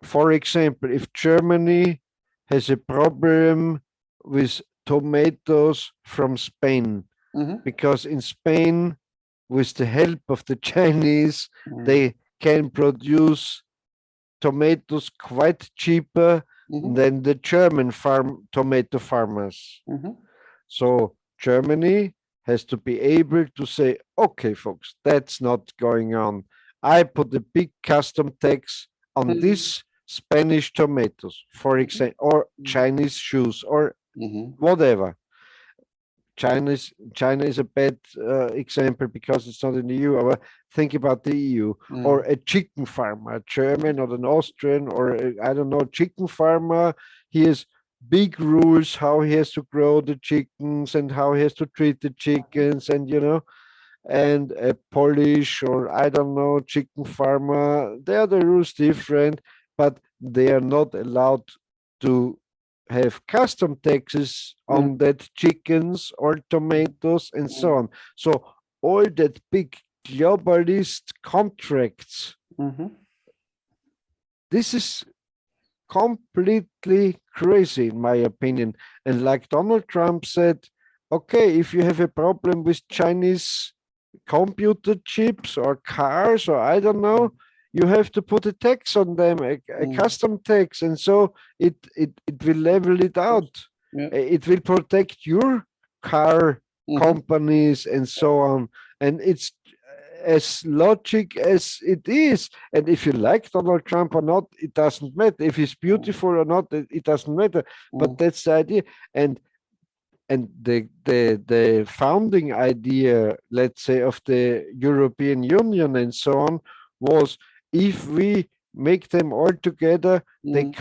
[SPEAKER 2] for example, if Germany has a problem with tomatoes from Spain, because in Spain, with the help of the Chinese, they can produce tomatoes quite cheaper than the German tomato farmers. So Germany has to be able to say, okay, folks, that's not going on. I put a big custom tax on this Spanish tomatoes, for example, or Chinese shoes, or whatever. China is a bad example because it's not in the EU. But think about the EU, or a chicken farmer, a German or an Austrian, or I don't know, chicken farmer. He has big rules how he has to grow the chickens and how he has to treat the chickens, and and a Polish or I don't know chicken farmer. There the rules different, but they are not allowed to have custom taxes on that chickens or tomatoes and so on. So all that big globalist contracts, this is completely crazy in my opinion. And like Donald Trump said, okay, if you have a problem with Chinese computer chips or cars or I don't know, you have to put a tax on them, a custom tax, and so it will level it out. It will protect your car companies and so on. And it's as logic as it is. And if you like Donald Trump or not, it doesn't matter. If he's beautiful or not, it doesn't matter. But that's the idea. And the founding idea, let's say, of the European Union and so on was, if we make them all together, they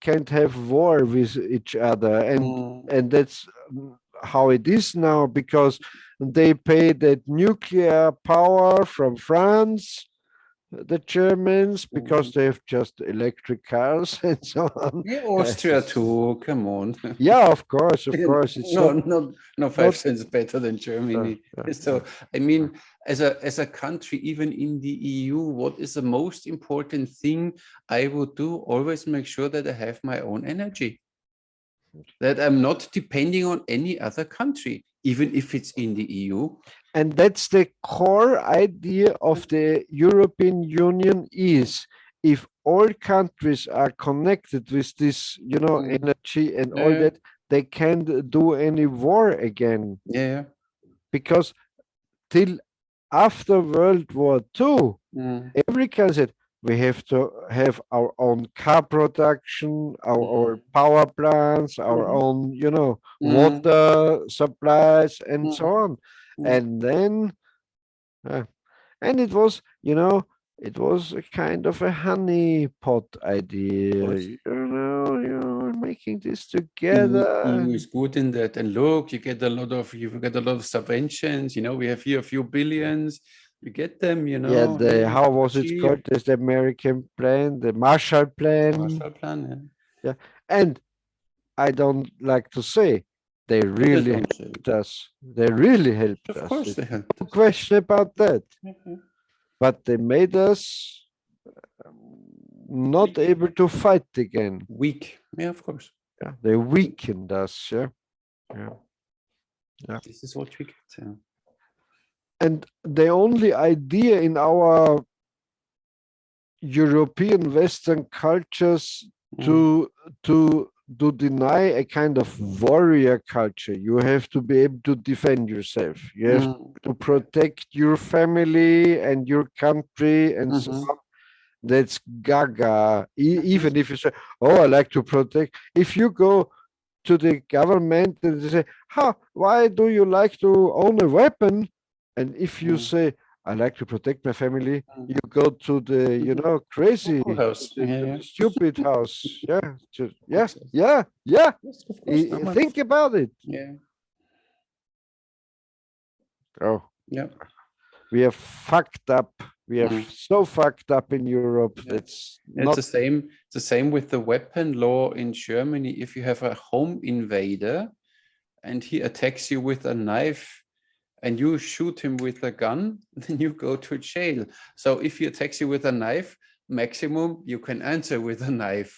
[SPEAKER 2] can't have war with each other, and that's how it is now, because they pay that nuclear power from France, the Germans, because they have just electric cars and so on.
[SPEAKER 1] Yeah, Austria too. Come on.
[SPEAKER 2] Yeah, of course. It's
[SPEAKER 1] no 5 cents better than Germany. So I mean, as a country, even in the EU, what is the most important thing I would do? Always make sure that I have my own energy, that I'm not depending on any other country, even if it's in the EU.
[SPEAKER 2] And that's the core idea of the European Union, is if all countries are connected with this, energy and all that, they can't do any war again.
[SPEAKER 1] Yeah.
[SPEAKER 2] Because till after World War II, every country said, we have to have our own car production, our power plants, our own, water supplies, and so on. And then, and it was, it was a kind of a honeypot idea, making this together.
[SPEAKER 1] EU is good in that. And look, you get a lot of subventions. We have here a few billions. You get them,
[SPEAKER 2] Yeah, how was it called? There's the American plan, the Marshall Plan.
[SPEAKER 1] Marshall Plan,
[SPEAKER 2] yeah. And I don't like to say, they really helped us. They really helped us.
[SPEAKER 1] Of course they helped.
[SPEAKER 2] No question about that. But they made us not able to fight again.
[SPEAKER 1] Weak. Yeah, of course.
[SPEAKER 2] Yeah, they weakened us. Yeah.
[SPEAKER 1] This is what we get. Yeah.
[SPEAKER 2] And the only idea in our European Western cultures to deny a kind of warrior culture. You have to be able to defend yourself. You have to protect your family and your country and so on. That's gaga. Even if you say, oh, I like to protect. If you go to the government and they say, why do you like to own a weapon? And if you say, I like to protect my family, you go to the, crazy
[SPEAKER 1] house.
[SPEAKER 2] Stupid house. Yeah. Think about it.
[SPEAKER 1] Yeah.
[SPEAKER 2] Oh.
[SPEAKER 1] Yeah.
[SPEAKER 2] We are fucked up. We are so fucked up in Europe.
[SPEAKER 1] Yeah.
[SPEAKER 2] It's
[SPEAKER 1] the same with the weapon law in Germany. If you have a home invader and he attacks you with a knife, and you shoot him with a gun, then you go to jail. So if he attacks you with a knife, maximum you can answer with a knife,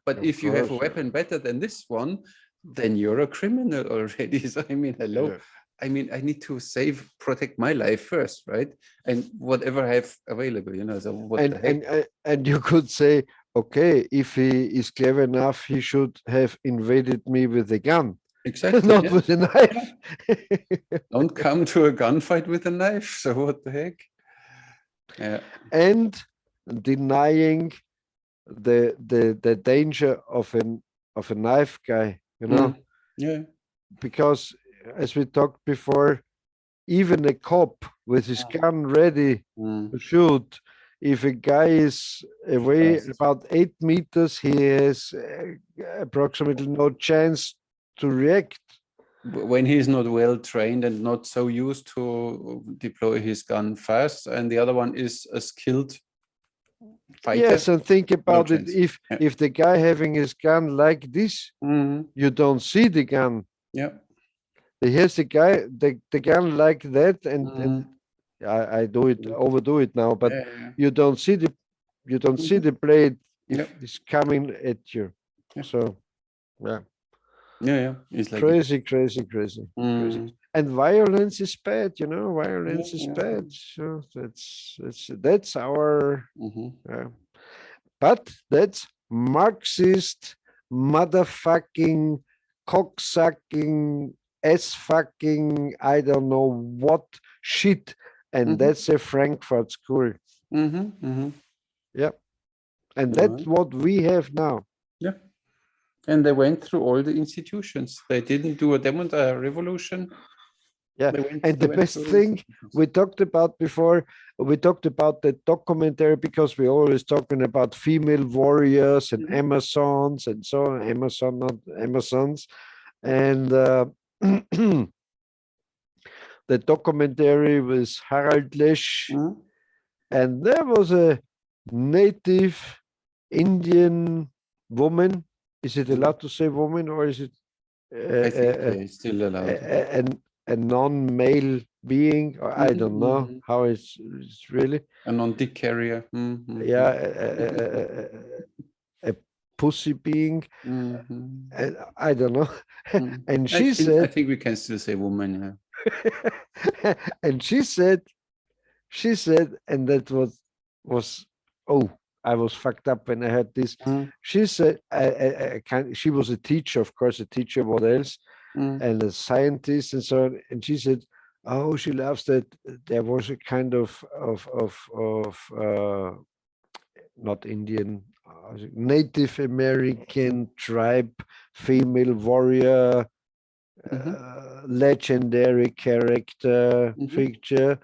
[SPEAKER 1] But if you have a weapon better than this one, then you're a criminal already. So I mean, hello. Yeah. I mean, I need to protect my life first, right? And whatever I have available, So what the heck?
[SPEAKER 2] And you could say, okay, if he is clever enough, he should have invaded me with a gun.
[SPEAKER 1] Exactly.
[SPEAKER 2] Not with a knife.
[SPEAKER 1] Don't come to a gunfight with a knife. So what the heck? Yeah.
[SPEAKER 2] and denying the danger of a knife guy, you know,
[SPEAKER 1] Yeah.
[SPEAKER 2] because as we talked before, even a cop with his gun ready to shoot, if a guy is away
[SPEAKER 1] Fast.
[SPEAKER 2] about 8 meters, he has approximately no chance to react.
[SPEAKER 1] When he's not well trained and not so used to deploy his gun fast, and the other one is a skilled fighter.
[SPEAKER 2] Yes, and think about it.
[SPEAKER 1] chance.
[SPEAKER 2] If the guy having his gun like this, you don't see the gun.
[SPEAKER 1] Yeah.
[SPEAKER 2] He has the gun like that, and I overdo it now, but you don't see the blade if it's coming at you. So
[SPEAKER 1] Yeah. It's like
[SPEAKER 2] crazy. And violence is bad, you know. Violence is bad. So that's our but that's Marxist motherfucking cocksucking fucking I don't know what shit, and that's a Frankfurt school. Yeah, and that's what we have now.
[SPEAKER 1] Yeah, and they went through all the institutions. They didn't do a revolution.
[SPEAKER 2] Yeah, and the best thing we talked about before, we talked about the documentary, because we always talking about female warriors and Amazons and so on, not Amazons, and the documentary was Harald Lesch, and there was a native Indian woman. Is it allowed to say woman, or is it
[SPEAKER 1] I think it's still allowed.
[SPEAKER 2] A non-male being, or I don't know how it's really
[SPEAKER 1] a non-dick carrier.
[SPEAKER 2] Yeah, a pussy being, and I don't know. And she said,
[SPEAKER 1] I think we can still say woman.
[SPEAKER 2] Yeah. And she said, and that was oh, I was fucked up when I heard this. She said, she was a teacher, of course, a teacher, what else? And a scientist and so on. And she said, oh, she loves that there was a kind of not Indian, Native American tribe, female warrior, legendary character, figure,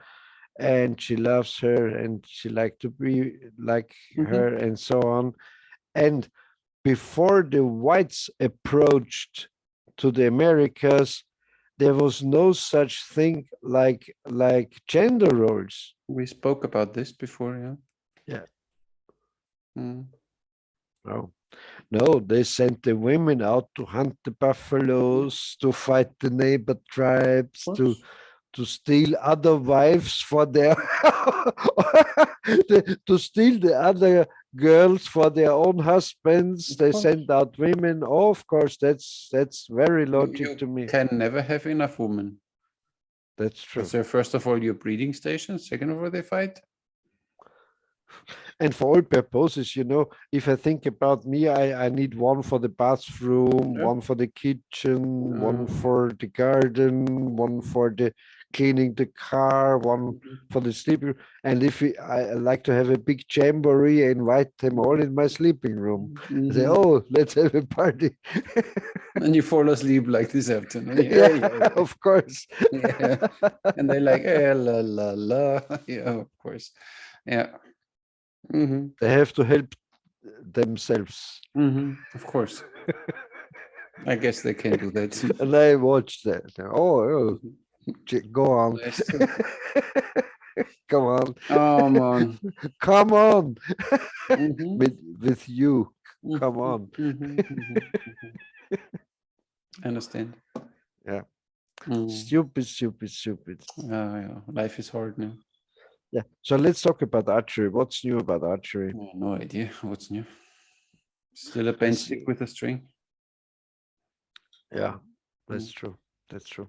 [SPEAKER 2] and she loves her and she like to be like her and so on. And before the whites approached to the Americas, there was no such thing like gender roles.
[SPEAKER 1] We spoke about this before,
[SPEAKER 2] yeah. No, they sent the women out to hunt the buffaloes, to fight the neighbor tribes, to steal other wives for their to steal the other girls for their own husbands. They send out women. Oh, of course, that's very logic to me.
[SPEAKER 1] Can never have enough women.
[SPEAKER 2] That's true.
[SPEAKER 1] So first of all, your breeding station. Second of all, they fight.
[SPEAKER 2] And for all purposes, you know, if I think about me, I need one for the bathroom, one for the kitchen, one for the garden, one for the cleaning the car, one for the sleeping. And if I like to have a big jamboree, I invite them all in my sleeping room. I say, oh, let's have a party.
[SPEAKER 1] And you fall asleep like this afternoon.
[SPEAKER 2] Yeah, of course.
[SPEAKER 1] Yeah. And they're like, la, la, la. Yeah, of course. Yeah.
[SPEAKER 2] They have to help themselves.
[SPEAKER 1] Of course. I guess they can do that.
[SPEAKER 2] And I watched that. Oh, go on. Come on.
[SPEAKER 1] Come on.
[SPEAKER 2] Come on. With you. Come on.
[SPEAKER 1] I understand.
[SPEAKER 2] Yeah. Stupid.
[SPEAKER 1] Yeah. Life is hard now.
[SPEAKER 2] Yeah. So let's talk about archery. What's new about archery?
[SPEAKER 1] No idea what's new. Still a bent stick with a string.
[SPEAKER 2] Yeah, that's true. That's true.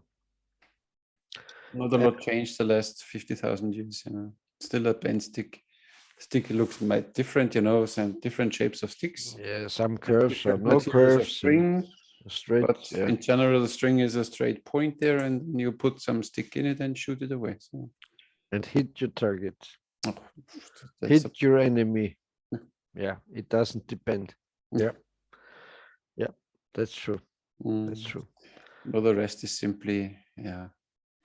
[SPEAKER 1] Not a lot changed the last 50,000 years, you know. Still a bent stick. Stick looks different, you know, some different shapes of sticks.
[SPEAKER 2] Yeah, some curves or no curves.
[SPEAKER 1] String.
[SPEAKER 2] Straight.
[SPEAKER 1] But in general, the string is a straight point there, and you put some stick in it and shoot it away. So.
[SPEAKER 2] And hit your target.
[SPEAKER 1] Oh,
[SPEAKER 2] Hit your enemy. Yeah, it doesn't depend. Yeah, yeah, that's true. That's true.
[SPEAKER 1] But the rest is simply, yeah.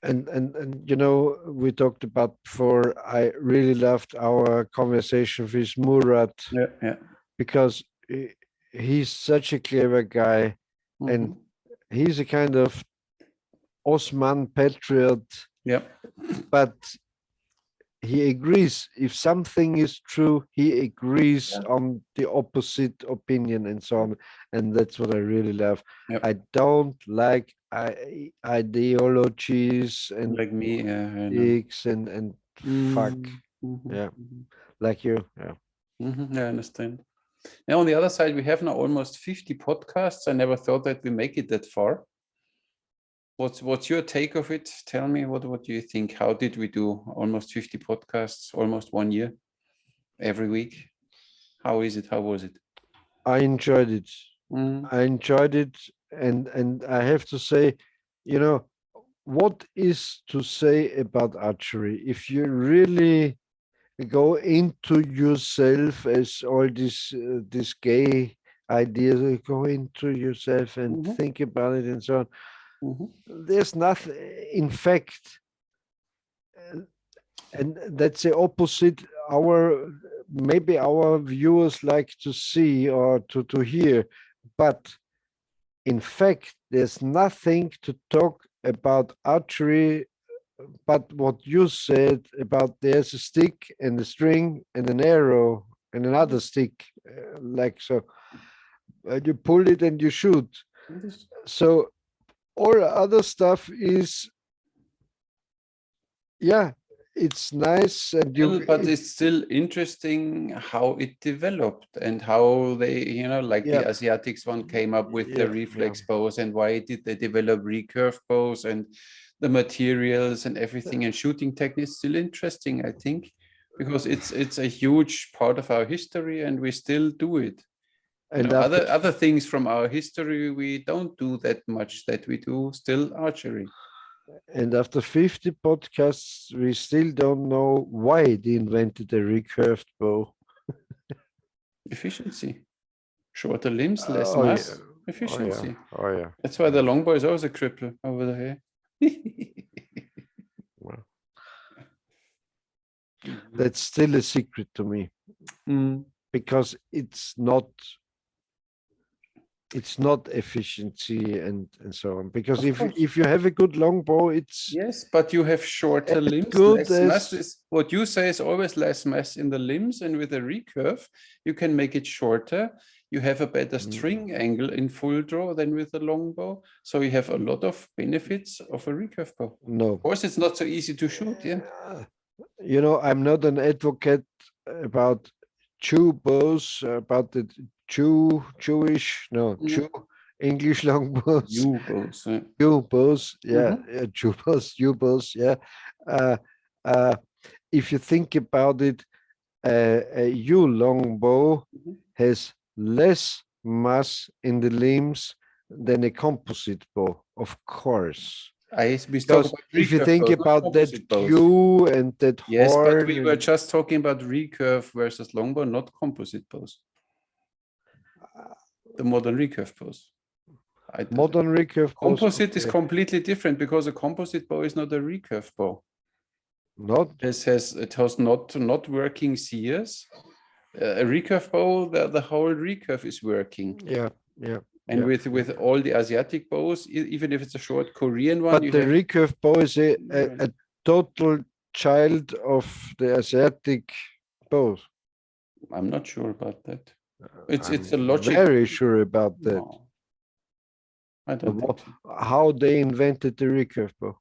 [SPEAKER 2] And you know, we talked about before. I really loved our conversation with Murat
[SPEAKER 1] Yeah.
[SPEAKER 2] because he's such a clever guy, and he's a kind of Osman patriot.
[SPEAKER 1] Yeah.
[SPEAKER 2] But he agrees if something is true, he agrees on the opposite opinion and so on, and that's what I really love. I don't like ideologies and
[SPEAKER 1] like me,
[SPEAKER 2] politics and fuck. Yeah, like you. Yeah.
[SPEAKER 1] I understand. Now on the other side, we have now almost 50 podcasts. I never thought that we make it that far. What's your take of it? Tell me, what do you think? How did we do? Almost 50 podcasts, almost 1 year, every week. How is it? How was it?
[SPEAKER 2] I enjoyed it. I enjoyed it, and I have to say, you know, what is to say about archery? If you really go into yourself, as all this gay ideas, go into yourself and think about it and so on. There's nothing, in fact, and that's the opposite. Maybe our viewers like to see or to hear, but in fact, there's nothing to talk about archery but what you said about there's a stick and a string and an arrow and another stick, like so. You pull it and you shoot. So all other stuff is, yeah, it's nice, and
[SPEAKER 1] but it's still interesting how it developed and how they, like the Asiatics one came up with the reflex bows, and why did they develop recurve bows, and the materials and everything, and shooting techniques. Still interesting, I think, because it's a huge part of our history and we still do it. And other things from our history, we don't do that much, that we do still archery.
[SPEAKER 2] And after 50 podcasts, we still don't know why they invented a recurved bow.
[SPEAKER 1] Efficiency. Shorter limbs, less mass. Efficiency.
[SPEAKER 2] Oh yeah.
[SPEAKER 1] That's why the longbow is always a cripple over there.
[SPEAKER 2] Well, that's still a secret to me, because it's not efficiency and so on. Because if you have a good longbow, it's
[SPEAKER 1] but you have shorter limbs, less mass. What you say is always less mass in the limbs, and with a recurve, you can make it shorter. You have a better string angle in full draw than with a longbow, so you have a lot of benefits of a recurve bow.
[SPEAKER 2] No,
[SPEAKER 1] of course, it's not so easy to shoot.
[SPEAKER 2] You know, I'm not an advocate about Jew bows, about the Jewish English longbows.
[SPEAKER 1] Jew bows,
[SPEAKER 2] Jew bows, Jew bows, if you think about it, a Yew longbow has less mass in the limbs than a composite bow, of course.
[SPEAKER 1] Because
[SPEAKER 2] if you think about that Yew and that horn,
[SPEAKER 1] but we were just talking about recurve versus longbow, not composite bows. The modern recurve bows.
[SPEAKER 2] Modern recurve bows.
[SPEAKER 1] Composite is completely different, because a composite bow is not a recurve bow. It has not working sears. A recurve bow, the whole recurve is working. And with all the Asiatic bows, even if it's a short Korean one,
[SPEAKER 2] but the recurve bow is a total child of the Asiatic bows.
[SPEAKER 1] I'm not sure about that. It's a logic.
[SPEAKER 2] Very sure about that.
[SPEAKER 1] No, I don't think so.
[SPEAKER 2] How they invented the recurve bow?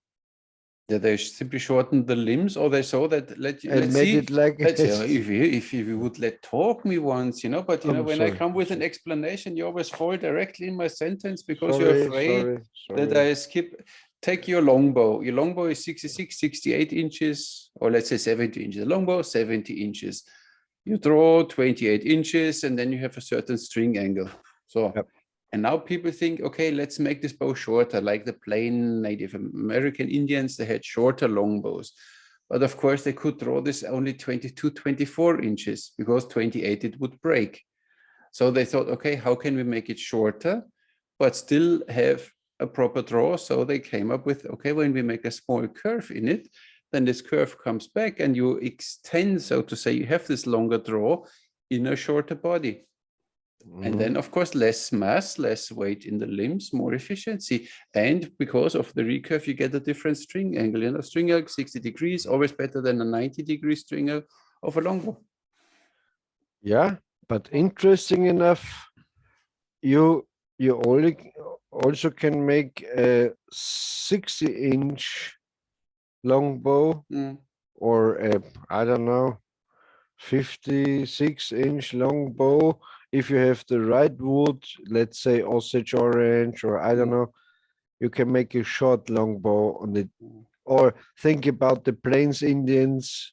[SPEAKER 1] Yeah, they simply shortened the limbs, or they saw that. Let's
[SPEAKER 2] see. It like
[SPEAKER 1] if you would talk me once, but when I come with an explanation, you always fall directly in my sentence, because you're afraid that I skip. Take your longbow. Your longbow is 66, 68 inches, or let's say 70 inches. The longbow, 70 inches. You draw 28 inches, and then you have a certain string angle. So. And now people think, okay, let's make this bow shorter, like the plain Native American Indians. They had shorter longbows. But of course, they could draw this only 22, 24 inches because 28 it would break. So they thought, okay, how can we make it shorter, but still have a proper draw? So they came up with, okay, when we make a small curve in it, then this curve comes back and you extend, so to say, you have this longer draw in a shorter body. And then, of course, less mass, less weight in the limbs, more efficiency. And because of the recurve, you get a different string angle. You know, string angle 60 degrees, always better than a 90-degree string angle of a longbow.
[SPEAKER 2] Yeah, but interesting enough, you only also can make a 60-inch longbow or a, I don't know, 56-inch longbow if you have the right wood, let's say Osage orange, or I don't know, you can make a short longbow on it. Or think about the Plains Indians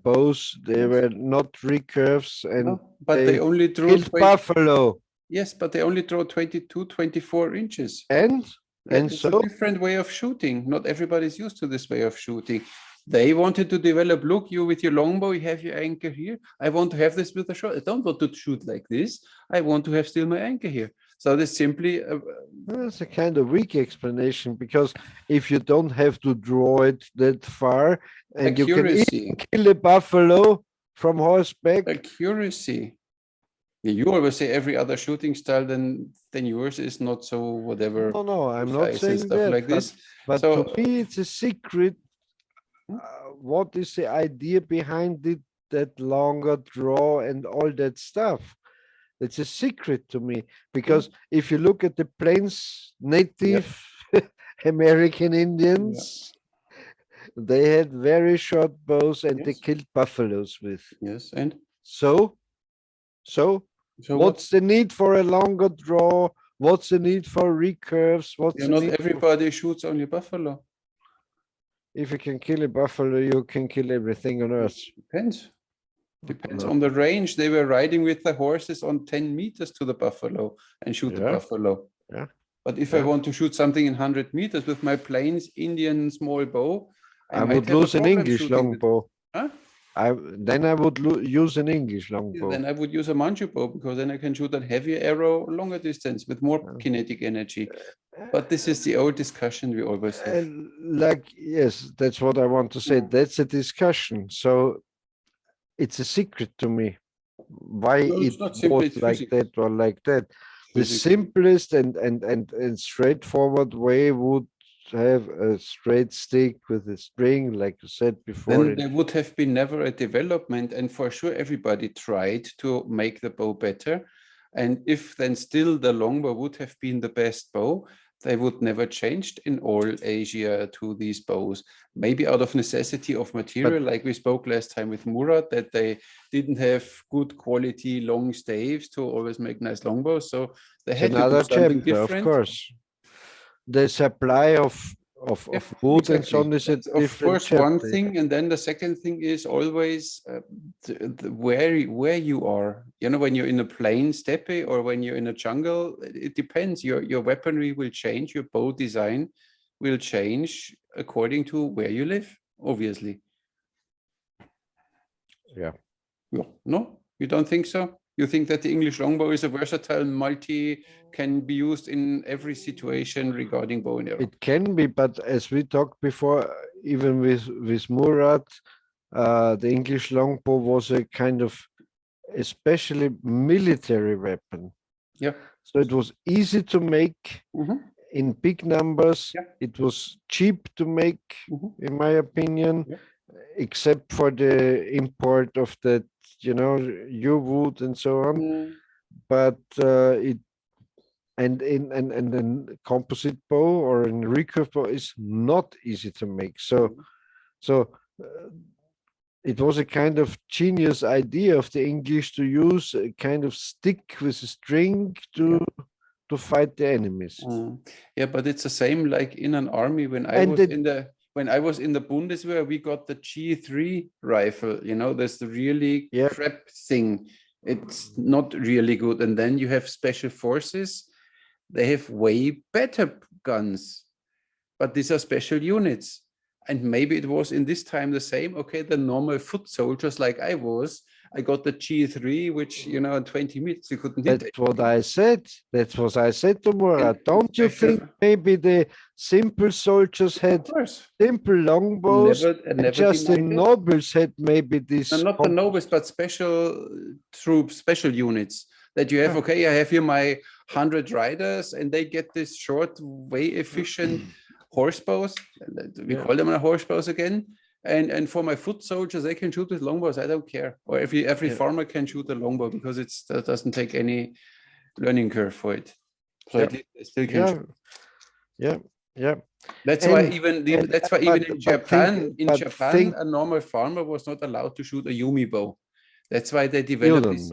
[SPEAKER 2] bows; they were not recurves, and
[SPEAKER 1] but they only drew
[SPEAKER 2] buffalo.
[SPEAKER 1] Yes, but they only draw 22, 24 inches.
[SPEAKER 2] And
[SPEAKER 1] it's
[SPEAKER 2] so
[SPEAKER 1] a different way of shooting. Not everybody's used to this way of shooting. They wanted to develop, look, you with your longbow, you have your anchor here. I want to have this with a shot. I don't want to shoot like this. I want to have still my anchor here. So this simply...
[SPEAKER 2] that's a kind of weak explanation, because if you don't have to draw it that far, and
[SPEAKER 1] accuracy.
[SPEAKER 2] You can kill a buffalo from horseback.
[SPEAKER 1] Accuracy. You always say every other shooting style than yours is not so whatever.
[SPEAKER 2] No, I'm not saying that.
[SPEAKER 1] Like this.
[SPEAKER 2] But so, to me, it's a secret. What is the idea behind it? That longer draw and all that stuff. It's a secret to me, because if you look at the Plains native American Indians, they had very short bows and they killed buffaloes with.
[SPEAKER 1] Yes, and
[SPEAKER 2] so what's the need for a longer draw? What's the need for recurves? What's
[SPEAKER 1] not everybody shoots only buffalo.
[SPEAKER 2] If you can kill a buffalo, you can kill everything on earth.
[SPEAKER 1] Depends on the range. They were riding with the horses on 10 meters to the buffalo and shoot the buffalo.
[SPEAKER 2] Yeah.
[SPEAKER 1] But if I want to shoot something in 100 meters with my Plains Indian small bow,
[SPEAKER 2] I would lose an English longbow. Then I would use an English longbow.
[SPEAKER 1] Then I would use a Manchu bow, because then I can shoot a heavier arrow longer distance with more kinetic energy. But this is the old discussion we always have.
[SPEAKER 2] Yes, that's what I want to say. That's a discussion. So it's a secret to me why it was like that or like that. The simplest and straightforward way would have a straight stick with a string, like you said before.
[SPEAKER 1] Then there would have been never a development, and for sure everybody tried to make the bow better. And if then still the longbow would have been the best bow, they would never changed in all Asia to these bows. Maybe out of necessity of material, like we spoke last time with Murat, that they didn't have good quality long staves to always make nice longbows. So they had to do something different.
[SPEAKER 2] Of course. The supply of wood and so on is a different
[SPEAKER 1] of course one thing, and then the second thing is always where you are. You know, when you're in a plain steppe or when you're in a jungle, it depends. Your weaponry will change, your bow design will change according to where you live, obviously. No, you don't think so? You think that the English longbow is a versatile can be used in every situation regarding bow and arrow?
[SPEAKER 2] It can be, but as we talked before, even with Murat, the English longbow was a kind of especially military weapon.
[SPEAKER 1] Yeah.
[SPEAKER 2] So it was easy to make in big numbers. Yeah. It was cheap to make, in my opinion, except for the import of that, wood and so on. But then composite bow or a recurve bow is not easy to make. So it was a kind of genius idea of the English to use a kind of stick with a string to fight the enemies.
[SPEAKER 1] Yeah, but it's the same like in an army. When I was in the Bundeswehr, we got the G3 rifle. There's the really crap thing. It's not really good. And then you have special forces. They have way better guns, but these are special units. And maybe it was in this time the same. Okay, the normal foot soldiers like I was, I got the G3, which, you know, in 20 minutes you couldn't hit it.
[SPEAKER 2] That's what I said. That's what I said to Murat.
[SPEAKER 1] And
[SPEAKER 2] Don't you think maybe the simple soldiers had simple longbows, and just the nobles had maybe this?
[SPEAKER 1] And not the nobles, but special troops, special units that you have. Okay, I have here my 100 riders, and they get this short, way efficient horsebows. We call them horsebows again. And for my foot soldiers, they can shoot with longbows. I don't care. Or every farmer can shoot a longbow because that doesn't take any learning curve for it. So at least they still can shoot.
[SPEAKER 2] Yeah.
[SPEAKER 1] That's why even in Japan, a normal farmer was not allowed to shoot a Yumi bow. That's why they developed this.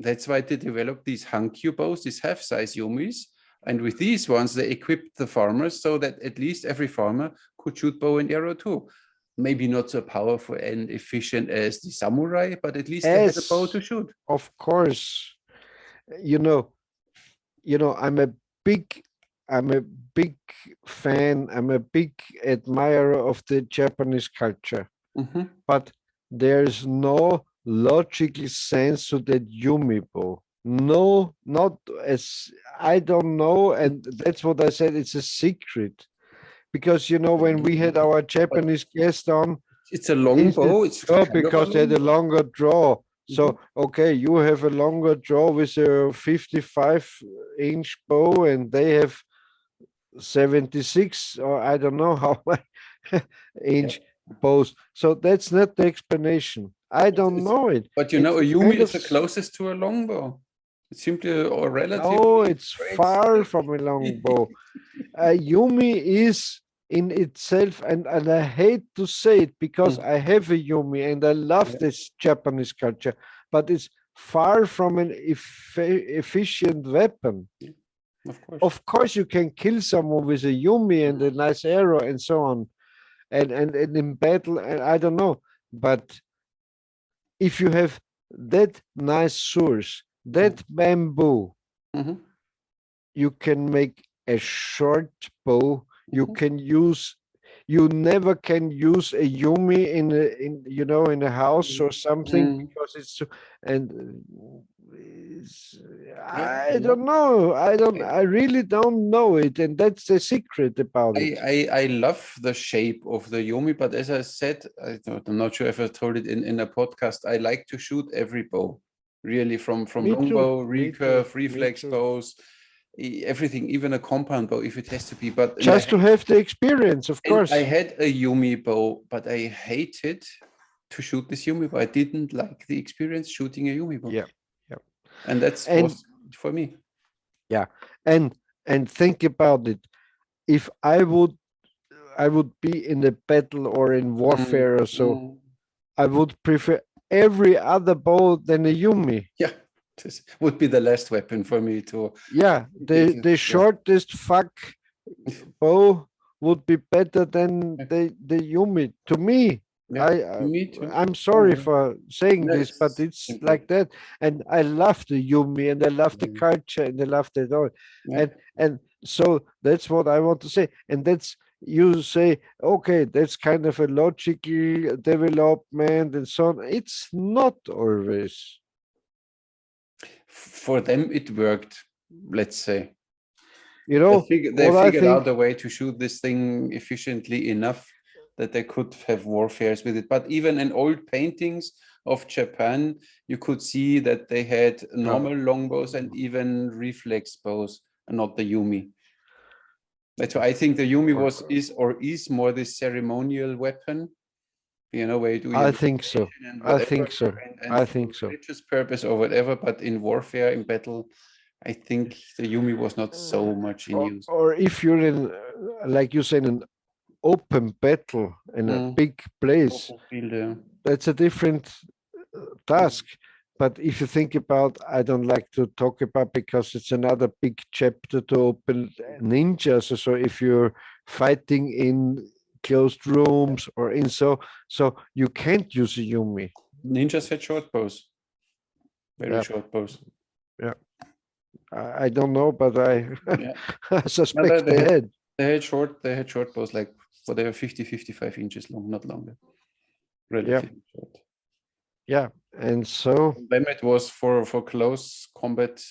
[SPEAKER 1] That's why they developed these Hankyu bows, these half-size Yumis. And with these ones, they equipped the farmers so that at least every farmer could shoot bow and arrow too. Maybe not so powerful and efficient as the samurai, but at least they had a bow to shoot.
[SPEAKER 2] Of course. You know, I'm a big fan, I'm a big admirer of the Japanese culture. But there's no logical sense to that Yumi bow. No, not as I don't know, and that's what I said. It's a secret, because when we had our Japanese guest on,
[SPEAKER 1] it's a long bow. It's
[SPEAKER 2] because they had a longer draw. So okay, you have a longer draw with a 55-inch bow, and they have 76 or I don't know how inch bows. So that's not the explanation. I don't know it.
[SPEAKER 1] But a Yumi is the closest to a longbow. It's simply or relatively.
[SPEAKER 2] No, it's far from a longbow. A Yumi is in itself, and I hate to say it because I have a Yumi and I love this Japanese culture, but it's far from an efficient weapon. Of course, you can kill someone with a Yumi and a nice arrow and so on, and in battle, and I don't know, but if you have that nice source, that bamboo, you can make a short bow. You can use. You never can use a Yumi in a house or something because it's I don't know. I really don't know it, and that's the secret about it.
[SPEAKER 1] I love the shape of the Yumi, but as I said, I'm not sure if I told it in a podcast. I like to shoot every bow. Really, from longbow, recurve, reflex bows, everything, even a compound bow if it has to be. But
[SPEAKER 2] just to have the experience, of course.
[SPEAKER 1] I had a Yumi bow, but I hated to shoot this Yumi bow. I didn't like the experience shooting a Yumi bow.
[SPEAKER 2] Yeah.
[SPEAKER 1] And was for me.
[SPEAKER 2] Yeah, and think about it. If I would be in a battle or in warfare or so, I would prefer every other bow than a Yumi.
[SPEAKER 1] Yeah, this would be the last weapon for me too.
[SPEAKER 2] Yeah, the shortest bow would be better than the Yumi to me. Yeah, me too. I'm sorry for saying this, but it's like that. And I love the Yumi, and I love the culture, and I love it all. And so that's what I want to say. And that's, you say, okay, that's kind of a logical development and so on. It's not always.
[SPEAKER 1] For them, it worked, let's say.
[SPEAKER 2] They
[SPEAKER 1] figured out a way to shoot this thing efficiently enough that they could have warfares with it. But even in old paintings of Japan, you could see that they had normal longbows and even reflex bows, and not the Yumi. That's why I think the Yumi is more this ceremonial weapon, where you do.
[SPEAKER 2] I think so. I think so.
[SPEAKER 1] Religious purpose or whatever, but in warfare, in battle, I think the Yumi was not so much in use.
[SPEAKER 2] Or if you're in, like you said, an open battle in a big place, that's a different task. But if you think about, I don't like to talk about because it's another big chapter to open, ninjas. So if you're fighting in closed rooms or in so you can't use a Yumi.
[SPEAKER 1] Ninjas had short bows, very short bows.
[SPEAKER 2] Yeah, I don't know, but I suspect they had.
[SPEAKER 1] They had short bows, like whatever, 50, 55 inches long, not longer. Relatively short.
[SPEAKER 2] Yeah, and so
[SPEAKER 1] Then it was for close combat,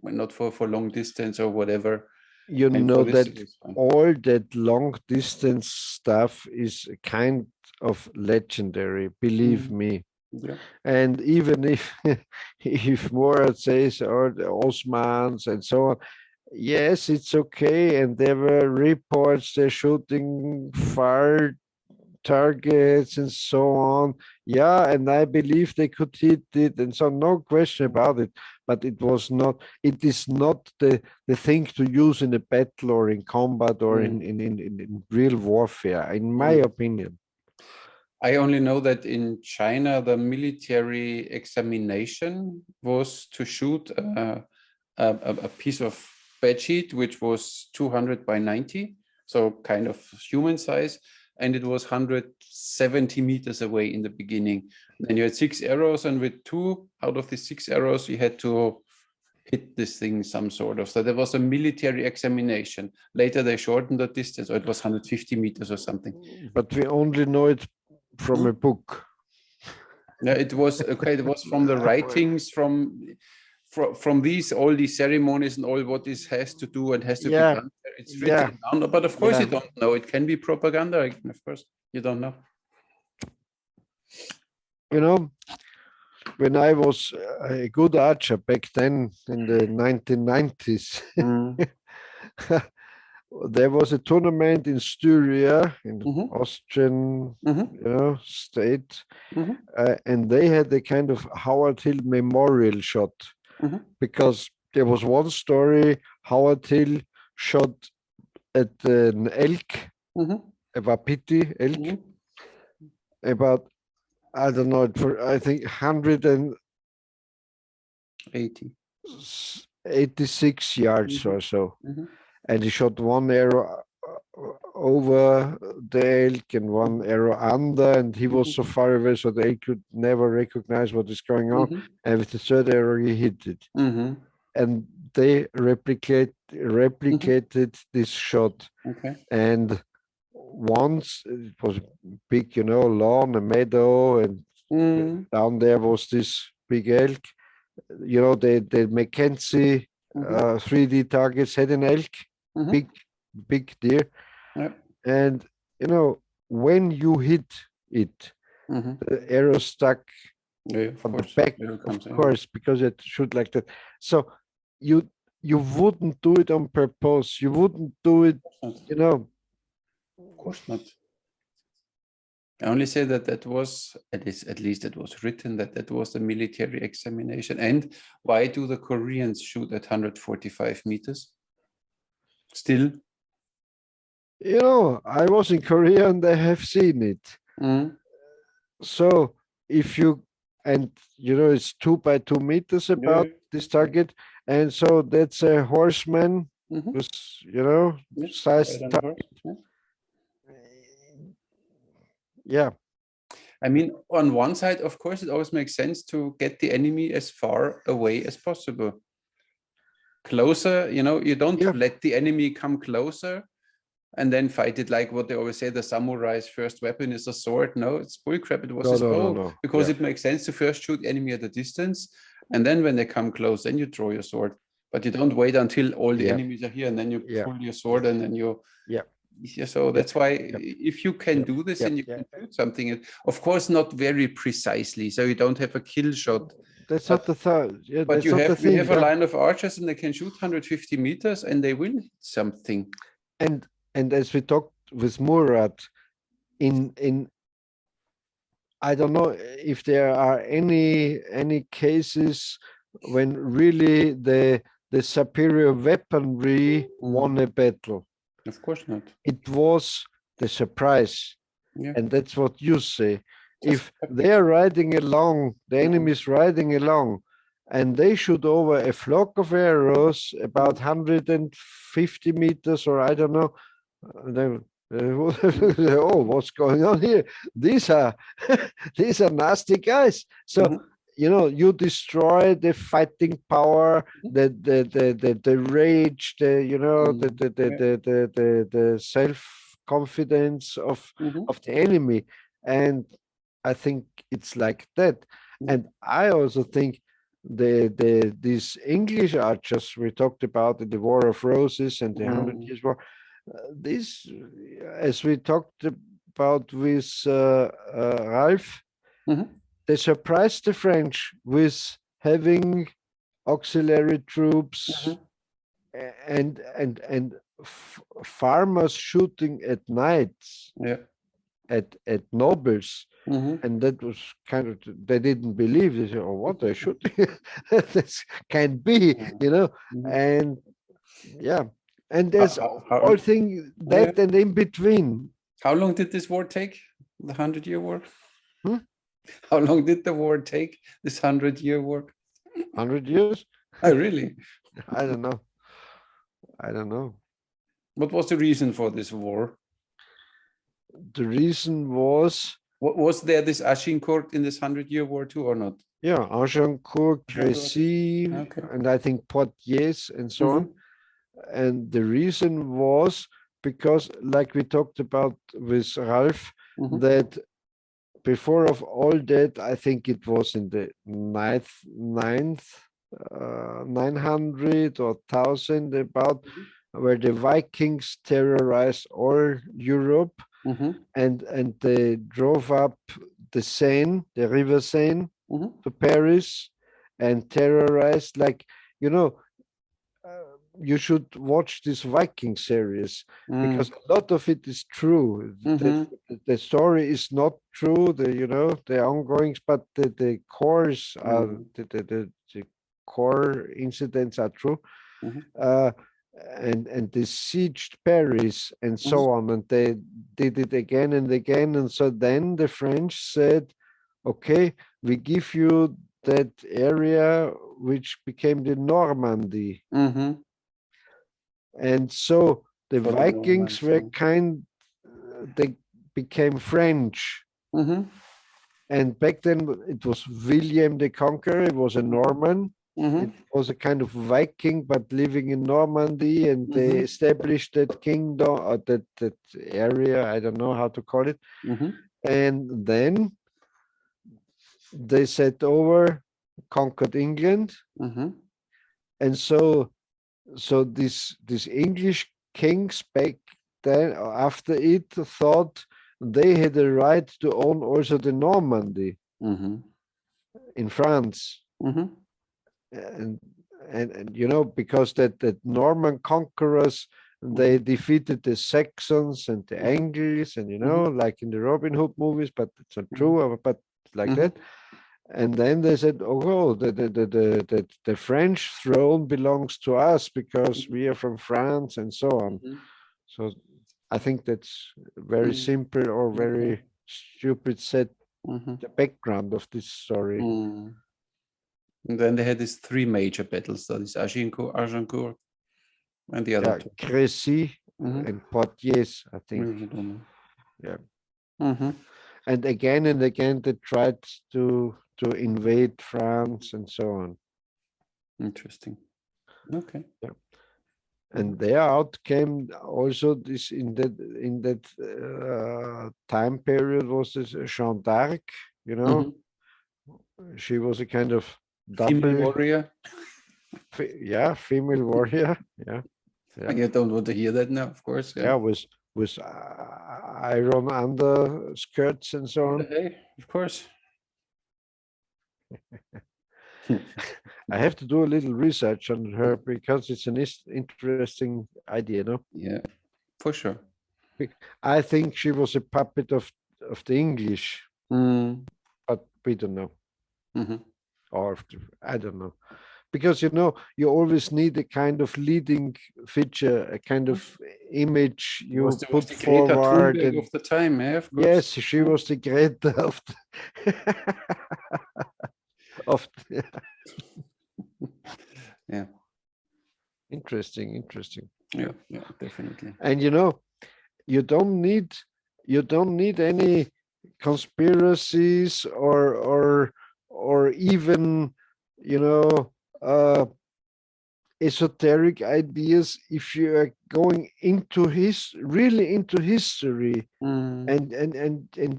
[SPEAKER 1] well, not for long distance or whatever.
[SPEAKER 2] you
[SPEAKER 1] And
[SPEAKER 2] know
[SPEAKER 1] for this,
[SPEAKER 2] that
[SPEAKER 1] it was fine.
[SPEAKER 2] all that long distance stuff is kind of legendary, believe me.
[SPEAKER 1] Yeah.
[SPEAKER 2] And even if if Murad says or the Osmans and so on, yes, it's okay. And there were reports they're shooting far targets and so on. Yeah, and I believe they could hit it, and so no question about it. But it was not. It is not the thing to use in a battle or in combat or in real warfare, in my opinion.
[SPEAKER 1] I only know that in China, the military examination was to shoot a piece of bedsheet, which was 200 by 90, so kind of human size, and it was 170 meters away in the beginning. Then you had 6 arrows, and with 2 out of the 6 arrows, you had to hit this thing some sort of. So there was a military examination. Later, they shortened the distance, or it was 150 meters or something.
[SPEAKER 2] But we only know it from a book.
[SPEAKER 1] Yeah, it was okay. It was from the writings from these all these ceremonies and all what this has to do and has to be done. It's written down, but of course you don't know. It can be propaganda. Of course, you don't know.
[SPEAKER 2] You know, when I was a good archer back then in the 1990s, there was a tournament in Styria, in Austrian, state, and they had a kind of Howard Hill memorial shot because there was one story Howard Hill shot at an elk, a wapiti elk, about, I don't know, for I think 186 yards or so. And he shot one arrow over the elk and one arrow under, and he was so far away so the elk could never recognize what is going on. And with the third arrow, he hit it. And they replicated this shot. And once it was a big, lawn, a meadow, and down there was this big elk. The Mackenzie 3D targets had an elk. Big deer. And when you hit it, the arrow stuck on the back, of course, because it shoot like that. So you wouldn't do it on purpose. You wouldn't do it,
[SPEAKER 1] Of course not. I only say that was, at least it was written that was the military examination. And why do the Koreans shoot at 145 meters? Still?
[SPEAKER 2] I was in Korea and I have seen it. So if you, and it's 2 by 2 meters about this target. And so that's a horseman with, size target. Yeah.
[SPEAKER 1] I mean, on one side, of course, it always makes sense to get the enemy as far away as possible. Closer, you don't let the enemy come closer and then fight it like what they always say, the samurai's first weapon is a sword. No, it's bullcrap. It was his bow, because it makes sense to first shoot enemy at a distance. And then when they come close, then you draw your sword. But you don't wait until all the enemies are here and then you pull your sword and then you... So that's why if you can do this and you can shoot something, of course, not very precisely. So you don't have a kill shot.
[SPEAKER 2] That's not the thought. Yeah,
[SPEAKER 1] but we have a line of archers and they can shoot 150 meters and they will hit something.
[SPEAKER 2] And as we talked with Murad, in I don't know if there are any cases when really the superior weaponry won a battle.
[SPEAKER 1] Of course not.
[SPEAKER 2] It was the surprise. And that's what you say. If they're riding along, the enemy is riding along, and they shoot over a flock of arrows about 150 meters, or I don't know, oh, what's going on here? These are nasty guys. So you destroy the fighting power, the rage, the self confidence of
[SPEAKER 1] Mhm.
[SPEAKER 2] the enemy. And I think it's like that. And I also think these English archers we talked about in the War of Roses and the Hundred
[SPEAKER 1] Mm.
[SPEAKER 2] Years' War, this, as we talked about with Ralph,
[SPEAKER 1] Mhm.
[SPEAKER 2] they surprised the French with having auxiliary troops
[SPEAKER 1] Mhm.
[SPEAKER 2] and farmers shooting at night
[SPEAKER 1] Yeah.
[SPEAKER 2] at nobles.
[SPEAKER 1] Mhm.
[SPEAKER 2] And that was kind of, they didn't believe. They said, oh, what, they're shooting? This can't be,
[SPEAKER 1] Mhm.
[SPEAKER 2] and yeah. And
[SPEAKER 1] How,
[SPEAKER 2] there's
[SPEAKER 1] how,
[SPEAKER 2] all thing
[SPEAKER 1] yeah.
[SPEAKER 2] that and in between.
[SPEAKER 1] How long did this war take? The 100-Year War?
[SPEAKER 2] Hmm?
[SPEAKER 1] How long did the war take? This 100-Year War?
[SPEAKER 2] 100 years?
[SPEAKER 1] Oh, really?
[SPEAKER 2] I don't know. I don't know.
[SPEAKER 1] What was the reason for this war?
[SPEAKER 2] The reason was,
[SPEAKER 1] Was there this Agincourt in this 100-Year War too, or not?
[SPEAKER 2] yeah, Agincourt,
[SPEAKER 1] Agincourt.
[SPEAKER 2] Crécy,
[SPEAKER 1] Okay.
[SPEAKER 2] and I think Poitiers and so on.
[SPEAKER 1] Mhm.
[SPEAKER 2] And the reason was because, like we talked about with Ralph,
[SPEAKER 1] Mhm.
[SPEAKER 2] that before of all that, I think it was in the ninth 900 or 1000 about, where the Vikings terrorized all Europe,
[SPEAKER 1] Mhm.
[SPEAKER 2] and they drove up the Seine, the River Seine,
[SPEAKER 1] Mhm.
[SPEAKER 2] to Paris and terrorized, like, you know, you should watch this Viking series because
[SPEAKER 1] Mm.
[SPEAKER 2] a lot of it is true.
[SPEAKER 1] Mhm.
[SPEAKER 2] The story is not true, the ongoings, but the cores are,
[SPEAKER 1] Mhm.
[SPEAKER 2] the core incidents are true.
[SPEAKER 1] Mhm.
[SPEAKER 2] Uh, and they sieged Paris and
[SPEAKER 1] Mhm.
[SPEAKER 2] so on, and they did it again and again. And so then the French said, okay, we give you that area which became the Normandy.
[SPEAKER 1] Mhm.
[SPEAKER 2] And so the
[SPEAKER 1] For the
[SPEAKER 2] Vikings
[SPEAKER 1] Normans.
[SPEAKER 2] were they became French.
[SPEAKER 1] Mhm.
[SPEAKER 2] And back then it was William the Conqueror, it was a Norman. It
[SPEAKER 1] Mhm.
[SPEAKER 2] was a kind of Viking, but living in Normandy, and they
[SPEAKER 1] Mhm.
[SPEAKER 2] established that kingdom, or that area, I don't know how to call it.
[SPEAKER 1] Mhm.
[SPEAKER 2] And then they set over, conquered England.
[SPEAKER 1] Mhm.
[SPEAKER 2] And so these English kings back then, after it, thought they had the right to own also the Normandy
[SPEAKER 1] Mhm.
[SPEAKER 2] in France.
[SPEAKER 1] Mhm.
[SPEAKER 2] And because that Norman conquerors, they
[SPEAKER 1] Mhm.
[SPEAKER 2] defeated the Saxons and the Angles, and
[SPEAKER 1] Mhm.
[SPEAKER 2] like in the Robin Hood movies, but it's not
[SPEAKER 1] Mhm.
[SPEAKER 2] true, but like
[SPEAKER 1] Mhm.
[SPEAKER 2] that. And then they said, oh, the French throne belongs to us because we are from France and so on.
[SPEAKER 1] Mhm.
[SPEAKER 2] So I think that's very
[SPEAKER 1] Mhm.
[SPEAKER 2] simple or
[SPEAKER 1] Okay.
[SPEAKER 2] very stupid set
[SPEAKER 1] Mhm.
[SPEAKER 2] the background of this story.
[SPEAKER 1] Mm. And then they had these three major battles. So this Agincourt, and the other
[SPEAKER 2] Yeah,
[SPEAKER 1] two.
[SPEAKER 2] Crécy
[SPEAKER 1] Mhm.
[SPEAKER 2] and Poitiers, I think.
[SPEAKER 1] I don't know.
[SPEAKER 2] Yeah.
[SPEAKER 1] Mhm.
[SPEAKER 2] And again they tried to invade France and so on.
[SPEAKER 1] Interesting. Okay.
[SPEAKER 2] Yeah.
[SPEAKER 1] Mhm.
[SPEAKER 2] And there out came also this, in that time period, was this Jeanne d'Arc, you know.
[SPEAKER 1] Mhm.
[SPEAKER 2] She was a kind of
[SPEAKER 1] Female
[SPEAKER 2] double,
[SPEAKER 1] warrior.
[SPEAKER 2] yeah, female warrior. Yeah, yeah,
[SPEAKER 1] You don't want to hear that now, of course. Yeah.
[SPEAKER 2] yeah, with iron underskirts and so
[SPEAKER 1] Yeah,
[SPEAKER 2] on.
[SPEAKER 1] hey, of course.
[SPEAKER 2] I have to do a little research on her because it's an interesting idea, no?
[SPEAKER 1] Yeah, for sure.
[SPEAKER 2] I think she was a puppet of the English,
[SPEAKER 1] Mm.
[SPEAKER 2] but we don't know.
[SPEAKER 1] Mhm.
[SPEAKER 2] Or I don't know. Because you always need a kind of leading feature, a kind of image
[SPEAKER 1] Was
[SPEAKER 2] you
[SPEAKER 1] was
[SPEAKER 2] put
[SPEAKER 1] the Greta
[SPEAKER 2] forward.
[SPEAKER 1] Thunberg
[SPEAKER 2] And
[SPEAKER 1] of the time, yeah, of course.
[SPEAKER 2] yes, she was the great of of
[SPEAKER 1] Yeah,
[SPEAKER 2] interesting.
[SPEAKER 1] yeah, yeah, definitely.
[SPEAKER 2] And you don't need any conspiracies or even you know uh esoteric ideas if you are going into really into history and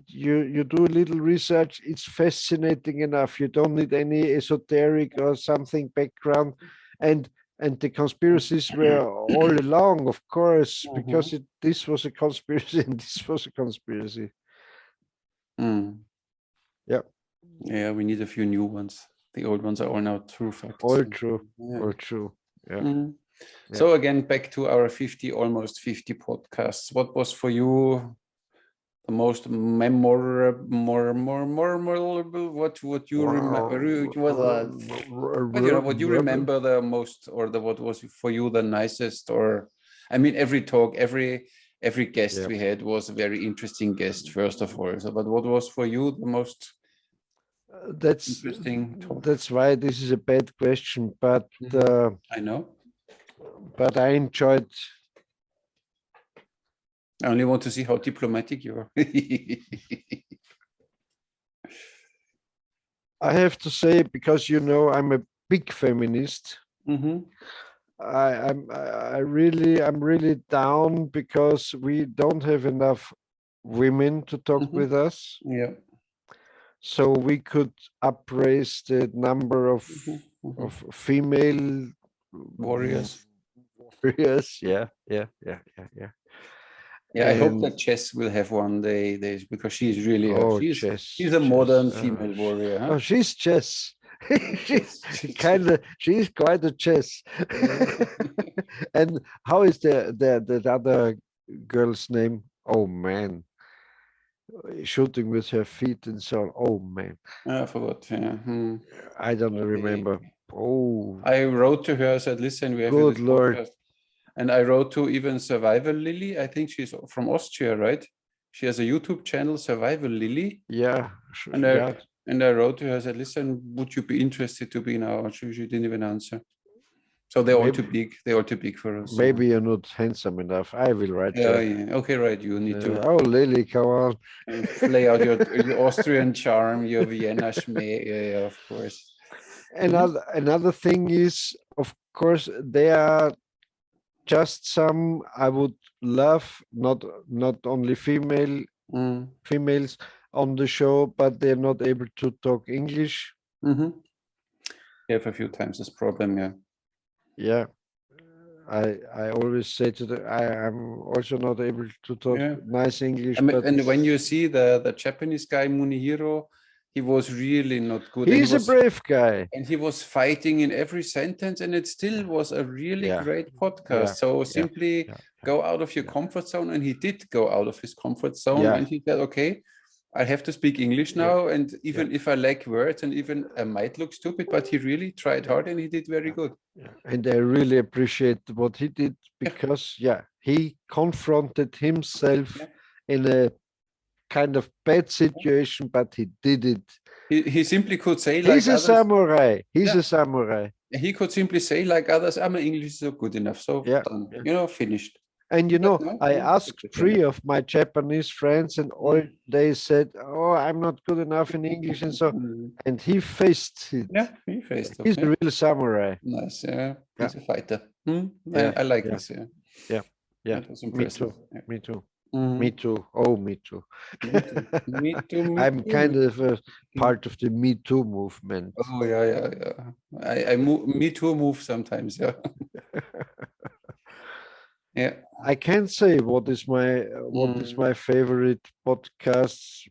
[SPEAKER 2] you do a little research. It's fascinating enough. You don't need any esoteric or something background, and the conspiracies were all along, of course, because this was a conspiracy and this was a conspiracy. Yeah.
[SPEAKER 1] Yeah, we need a few new ones. The old ones are all now true facts.
[SPEAKER 2] All true.
[SPEAKER 1] Yeah.
[SPEAKER 2] All true. Yeah. Yeah.
[SPEAKER 1] So again, back to our almost 50 podcasts. What was for you the most memorable? What you remember? What you remember the most, or what was for you the nicest? Or I mean, every talk, every guest we had was a very interesting guest. First of all, so but what was for you the most?
[SPEAKER 2] That's
[SPEAKER 1] interesting talk?
[SPEAKER 2] That's why this is a bad question, but
[SPEAKER 1] I know.
[SPEAKER 2] But I enjoyed.
[SPEAKER 1] I only want to see how diplomatic you are.
[SPEAKER 2] I have to say, because I'm a big feminist. I'm really down because we don't have enough women to talk with us.
[SPEAKER 1] Yeah.
[SPEAKER 2] So we could upraise the number of female
[SPEAKER 1] warriors.
[SPEAKER 2] Yeah.
[SPEAKER 1] Yeah, I hope that Jess will have one day, because she's really she's a modern female warrior. Huh?
[SPEAKER 2] Oh, she's Jess. She's quite a Jess. And how is the other girl's name? Oh man, shooting with her feet and so on. Oh man,
[SPEAKER 1] I forgot. Yeah.
[SPEAKER 2] I don't remember. Oh,
[SPEAKER 1] I wrote to her. I said, "Listen, we have
[SPEAKER 2] good
[SPEAKER 1] this
[SPEAKER 2] Lord."
[SPEAKER 1] podcast." And I wrote to even Survival Lily. I think she's from Austria, right? She has a YouTube channel, Survival Lily.
[SPEAKER 2] Yeah.
[SPEAKER 1] And I wrote to her, I said, "Listen, would you be interested to be in our?" She didn't even answer. So they're all too big. They're all too big for us.
[SPEAKER 2] Maybe you're not handsome enough. I will write
[SPEAKER 1] her. Yeah. Okay, right. You need to.
[SPEAKER 2] Oh, Lily, come on.
[SPEAKER 1] Play out your Austrian charm, your Vienna schmäh. Yeah, of course.
[SPEAKER 2] Another thing is, of course, they are just some I would love, not only females on the show, but they're not able to talk English.
[SPEAKER 1] You have a few times this problem, yeah.
[SPEAKER 2] Yeah. I always say to them, I'm also not able to talk nice English.
[SPEAKER 1] And when you see the Japanese guy Munihiro, he was really not good.
[SPEAKER 2] He's a brave guy.
[SPEAKER 1] And he was fighting in every sentence, and it still was a really great podcast. So simply go out of your comfort zone. And he did go out of his comfort zone. And he said, okay, I have to speak English now. And even if I lack words, and even I might look stupid, but he really tried hard and he did very good.
[SPEAKER 2] And I really appreciate what he did, because, he confronted himself in a kind of bad situation, but he did it.
[SPEAKER 1] He simply could say,
[SPEAKER 2] he's a samurai. He's a samurai.
[SPEAKER 1] He could simply say, like others, my English is not good enough. So done. Finished.
[SPEAKER 2] And I asked 3 of my Japanese friends, and all they said, "Oh, I'm not good enough in English," and so. And he faced it.
[SPEAKER 1] Yeah, he faced it.
[SPEAKER 2] He's a real samurai.
[SPEAKER 1] Nice. Yeah, he's a fighter. I like this.
[SPEAKER 2] Yeah. Me too. Me too. Me too. Oh, me too.
[SPEAKER 1] Me too.
[SPEAKER 2] I'm kind of a part of the Me Too movement.
[SPEAKER 1] Oh yeah. I move. Me too. Move sometimes. Yeah. Yeah.
[SPEAKER 2] I can't say what is my favorite podcasts,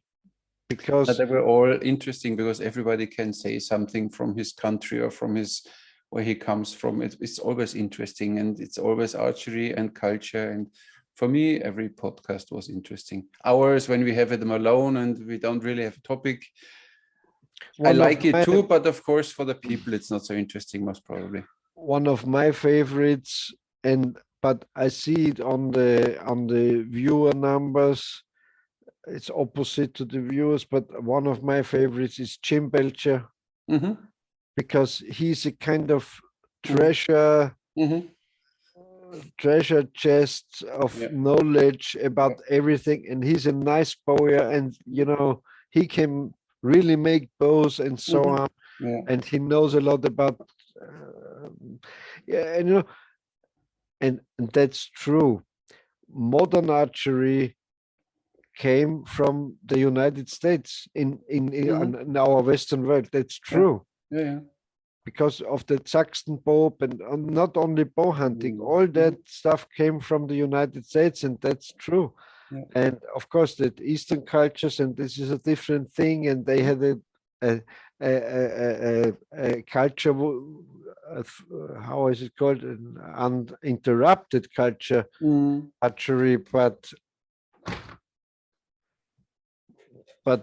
[SPEAKER 2] because
[SPEAKER 1] they were all interesting, because everybody can say something from his country or from where he comes from. It's always interesting, and it's always archery and culture. And for me, every podcast was interesting. Ours, when we have them alone and we don't really have a topic, I like it too. But of course, for the people, it's not so interesting, most probably.
[SPEAKER 2] One of my favorites, but I see it on the viewer numbers. It's opposite to the viewers, but one of my favorites is Jim Belcher, because he's a kind of treasure chest of knowledge about everything, and he's a nice bowyer, and he can really make bows and so on, and he knows a lot about Yeah, and that's true. Modern archery came from the United States in our Western world. That's true.
[SPEAKER 1] Yeah.
[SPEAKER 2] Because of the Saxon bow and not only bow hunting, all that stuff came from the United States, and that's true.
[SPEAKER 1] Yeah.
[SPEAKER 2] And of course, the Eastern cultures, and this is a different thing, and they had a culture, how is it called, an uninterrupted culture, archery, but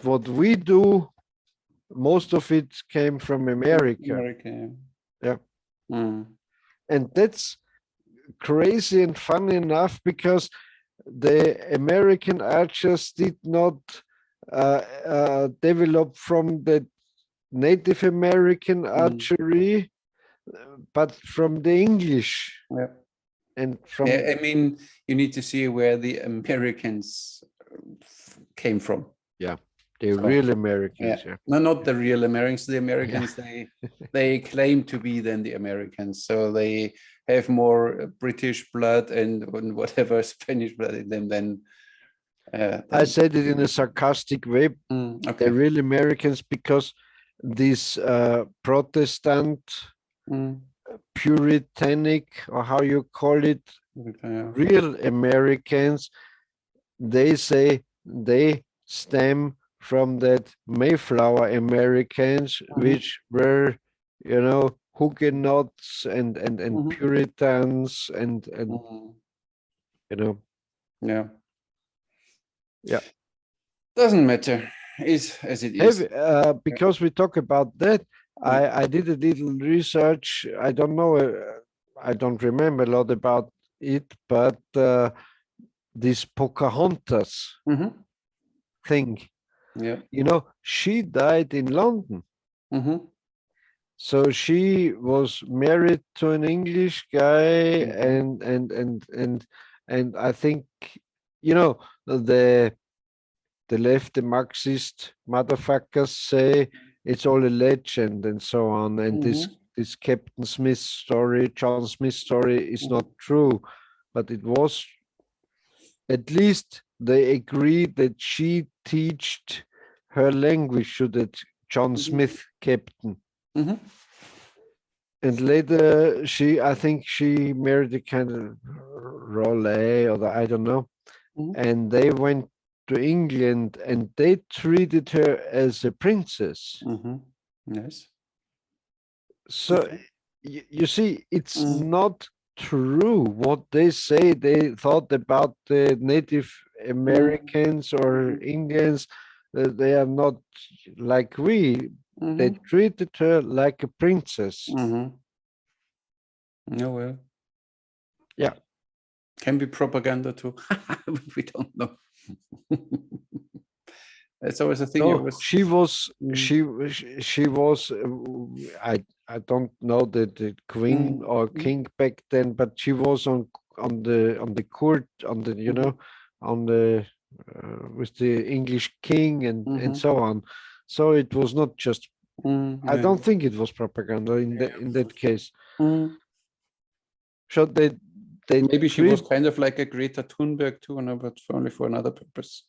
[SPEAKER 2] what we do, most of it came from America. Yeah. And that's crazy and fun enough, because the American archers did not develop from the Native American archery, but from the English.
[SPEAKER 1] Yeah.
[SPEAKER 2] And from,
[SPEAKER 1] I mean, you need to see where the Americans came from.
[SPEAKER 2] Yeah. The real Americans. Yeah.
[SPEAKER 1] No, not the real Americans. The Americans, they claim to be then the Americans. So they have more British blood and whatever Spanish blood in them than.
[SPEAKER 2] I said it in a sarcastic way. The real Americans, because these Protestant, Puritanic, or how you call it, real Americans, they say they stem from that Mayflower Americans, which were, Huguenots and Puritans and Yeah.
[SPEAKER 1] Doesn't matter. Is as it is.
[SPEAKER 2] Because we talk about that, I did a little research. I don't know, I don't remember a lot about it, but this Pocahontas thing, she died in London. So she was married to an English guy, and I think, the left, the Marxist motherfuckers say it's all a legend and so on, and this Captain Smith story, John Smith story, is not true, but it was, at least they agree that she taught her language to that John Smith captain. And later I think she married a kind of Raleigh, or I don't know, and they went to England and they treated her as a princess.
[SPEAKER 1] Yes.
[SPEAKER 2] So you see, it's not true what they say they thought about the Native Americans or Indians. They are not like we. They treated her like a princess.
[SPEAKER 1] Oh, well.
[SPEAKER 2] Yeah.
[SPEAKER 1] Can be propaganda too. We don't know. It's always a thing.
[SPEAKER 2] No, she was. I don't know the queen or king back then, but she was on the court, on the on the with the English king and so on. So it was not just. I don't think it was propaganda in that case. So they
[SPEAKER 1] maybe she was kind of like a Greta Thunberg too, but only for another purpose.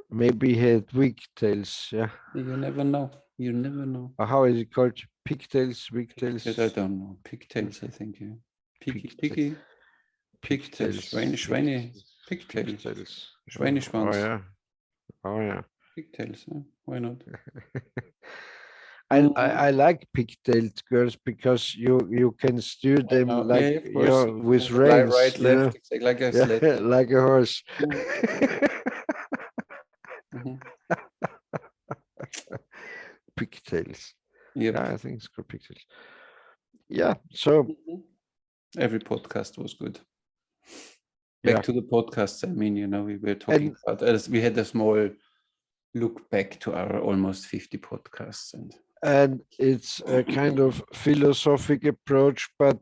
[SPEAKER 2] Maybe he had wigtails. Yeah.
[SPEAKER 1] You never know. You never know.
[SPEAKER 2] How is it called? Pigtails, wigtails.
[SPEAKER 1] I don't know. Pigtails, I think. Yeah. Pigtails. Schweine. Pigtails. Schweineschwanz.
[SPEAKER 2] Oh yeah.
[SPEAKER 1] Pigtails. Why not?
[SPEAKER 2] I like pigtailed girls because you can steer them like with reins,
[SPEAKER 1] right, left, like a sled.
[SPEAKER 2] Like a horse. Pigtails.
[SPEAKER 1] Yep.
[SPEAKER 2] Yeah, I think it's called pigtails. Yeah. So
[SPEAKER 1] every podcast was good. Back to the podcasts. I mean, we were talking about as we had a small look back to our almost 50 podcasts,
[SPEAKER 2] and it's a kind of philosophic approach, but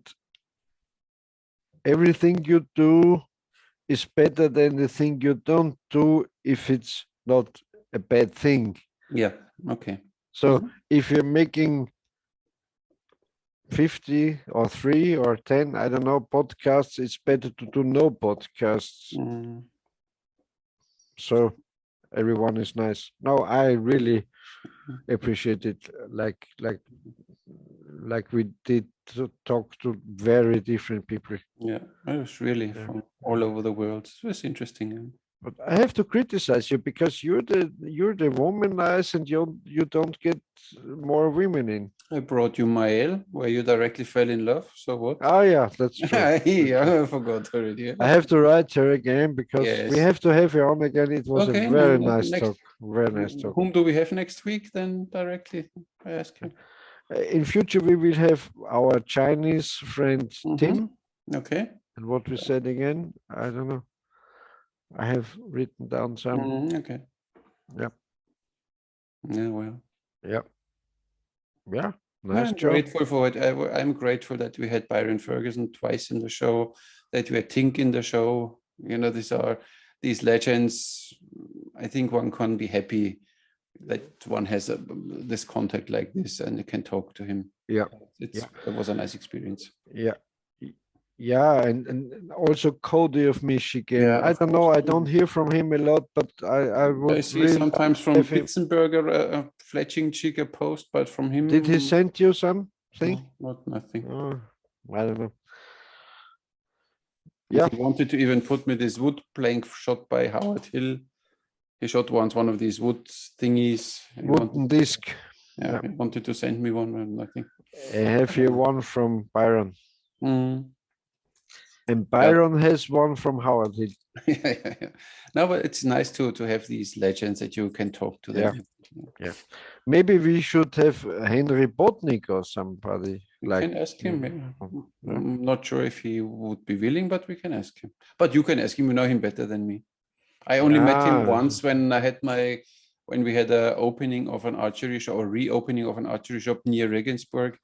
[SPEAKER 2] everything you do is better than the thing you don't do if it's not a bad thing.
[SPEAKER 1] Yeah. Okay.
[SPEAKER 2] So if you're making 50 or 3 or 10, I don't know, podcasts, it's better to do no podcasts.
[SPEAKER 1] Mm.
[SPEAKER 2] So everyone is nice. No, I really appreciate it. Like we did to talk to very different people.
[SPEAKER 1] Yeah, it was really
[SPEAKER 2] Yeah.
[SPEAKER 1] from all over the world. It was interesting. Yeah.
[SPEAKER 2] But I have to criticize you because you're the womanizer and you don't get more women in.
[SPEAKER 1] I brought you Mael, where you directly fell in love. So what?
[SPEAKER 2] Oh yeah, that's true. That's true.
[SPEAKER 1] Yeah, I forgot already. Yeah.
[SPEAKER 2] I have to write her again because we
[SPEAKER 1] Yes.
[SPEAKER 2] have to have her on again. It was
[SPEAKER 1] Okay,
[SPEAKER 2] a very
[SPEAKER 1] no,
[SPEAKER 2] nice
[SPEAKER 1] next.
[SPEAKER 2] talk. Very nice talk.
[SPEAKER 1] Whom do we have next week then directly? I ask you.
[SPEAKER 2] In future, we will have our Chinese friend Tim.
[SPEAKER 1] Okay.
[SPEAKER 2] And what we said again, I don't know. I have written down some.
[SPEAKER 1] Okay.
[SPEAKER 2] Yeah.
[SPEAKER 1] Yeah, well.
[SPEAKER 2] Yeah. Yeah. Nice
[SPEAKER 1] I'm
[SPEAKER 2] job.
[SPEAKER 1] grateful for it. I'm grateful that we had Byron Ferguson twice in the show, that we had Tink in the show. You know, these legends. I think one can be happy that one has this contact like this and you can talk to him.
[SPEAKER 2] Yeah.
[SPEAKER 1] It was a nice experience.
[SPEAKER 2] Yeah. Yeah, and also Cody of Michigan.
[SPEAKER 1] Yeah,
[SPEAKER 2] I don't know. I don't hear from him a lot, but I would
[SPEAKER 1] I see
[SPEAKER 2] really
[SPEAKER 1] sometimes from
[SPEAKER 2] have him.
[SPEAKER 1] Pitzenberger a fletching chica post, but from him.
[SPEAKER 2] Did he send you something?
[SPEAKER 1] No, nothing.
[SPEAKER 2] Oh, I don't know. Yeah.
[SPEAKER 1] He wanted to even put me this wood plank shot by Howard Hill. He shot once one of these wood thingies.
[SPEAKER 2] Wooden disc.
[SPEAKER 1] Yeah, he wanted to send me one and nothing.
[SPEAKER 2] I have here one from Byron.
[SPEAKER 1] Mm.
[SPEAKER 2] And Byron has one from Howard Hill.
[SPEAKER 1] Yeah. No, but it's nice to have these legends that you can talk to them.
[SPEAKER 2] Yeah. Maybe we should have Henry Botnick or somebody.
[SPEAKER 1] We
[SPEAKER 2] like
[SPEAKER 1] can ask him. Yeah.
[SPEAKER 2] Yeah.
[SPEAKER 1] I'm not sure if he would be willing, but we can ask him. But you can ask him. You know him better than me. I only met him once when we had a opening of an archery shop or reopening of an archery shop near Regensburg.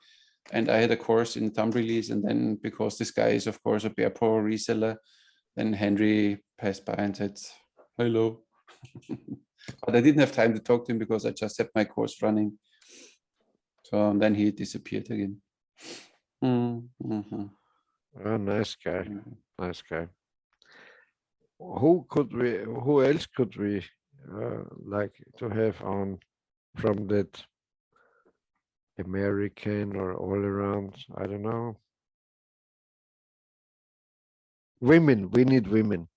[SPEAKER 1] And I had a course in thumb release. And then because this guy is, of course, a Bear Pro reseller, then Henry passed by and said, hello. But I didn't have time to talk to him because I just had my course running. So then he disappeared again. Mm-hmm.
[SPEAKER 2] Oh, nice guy. Nice guy. Who else could we like to have on from that American or all around? I don't know. Women, we need women.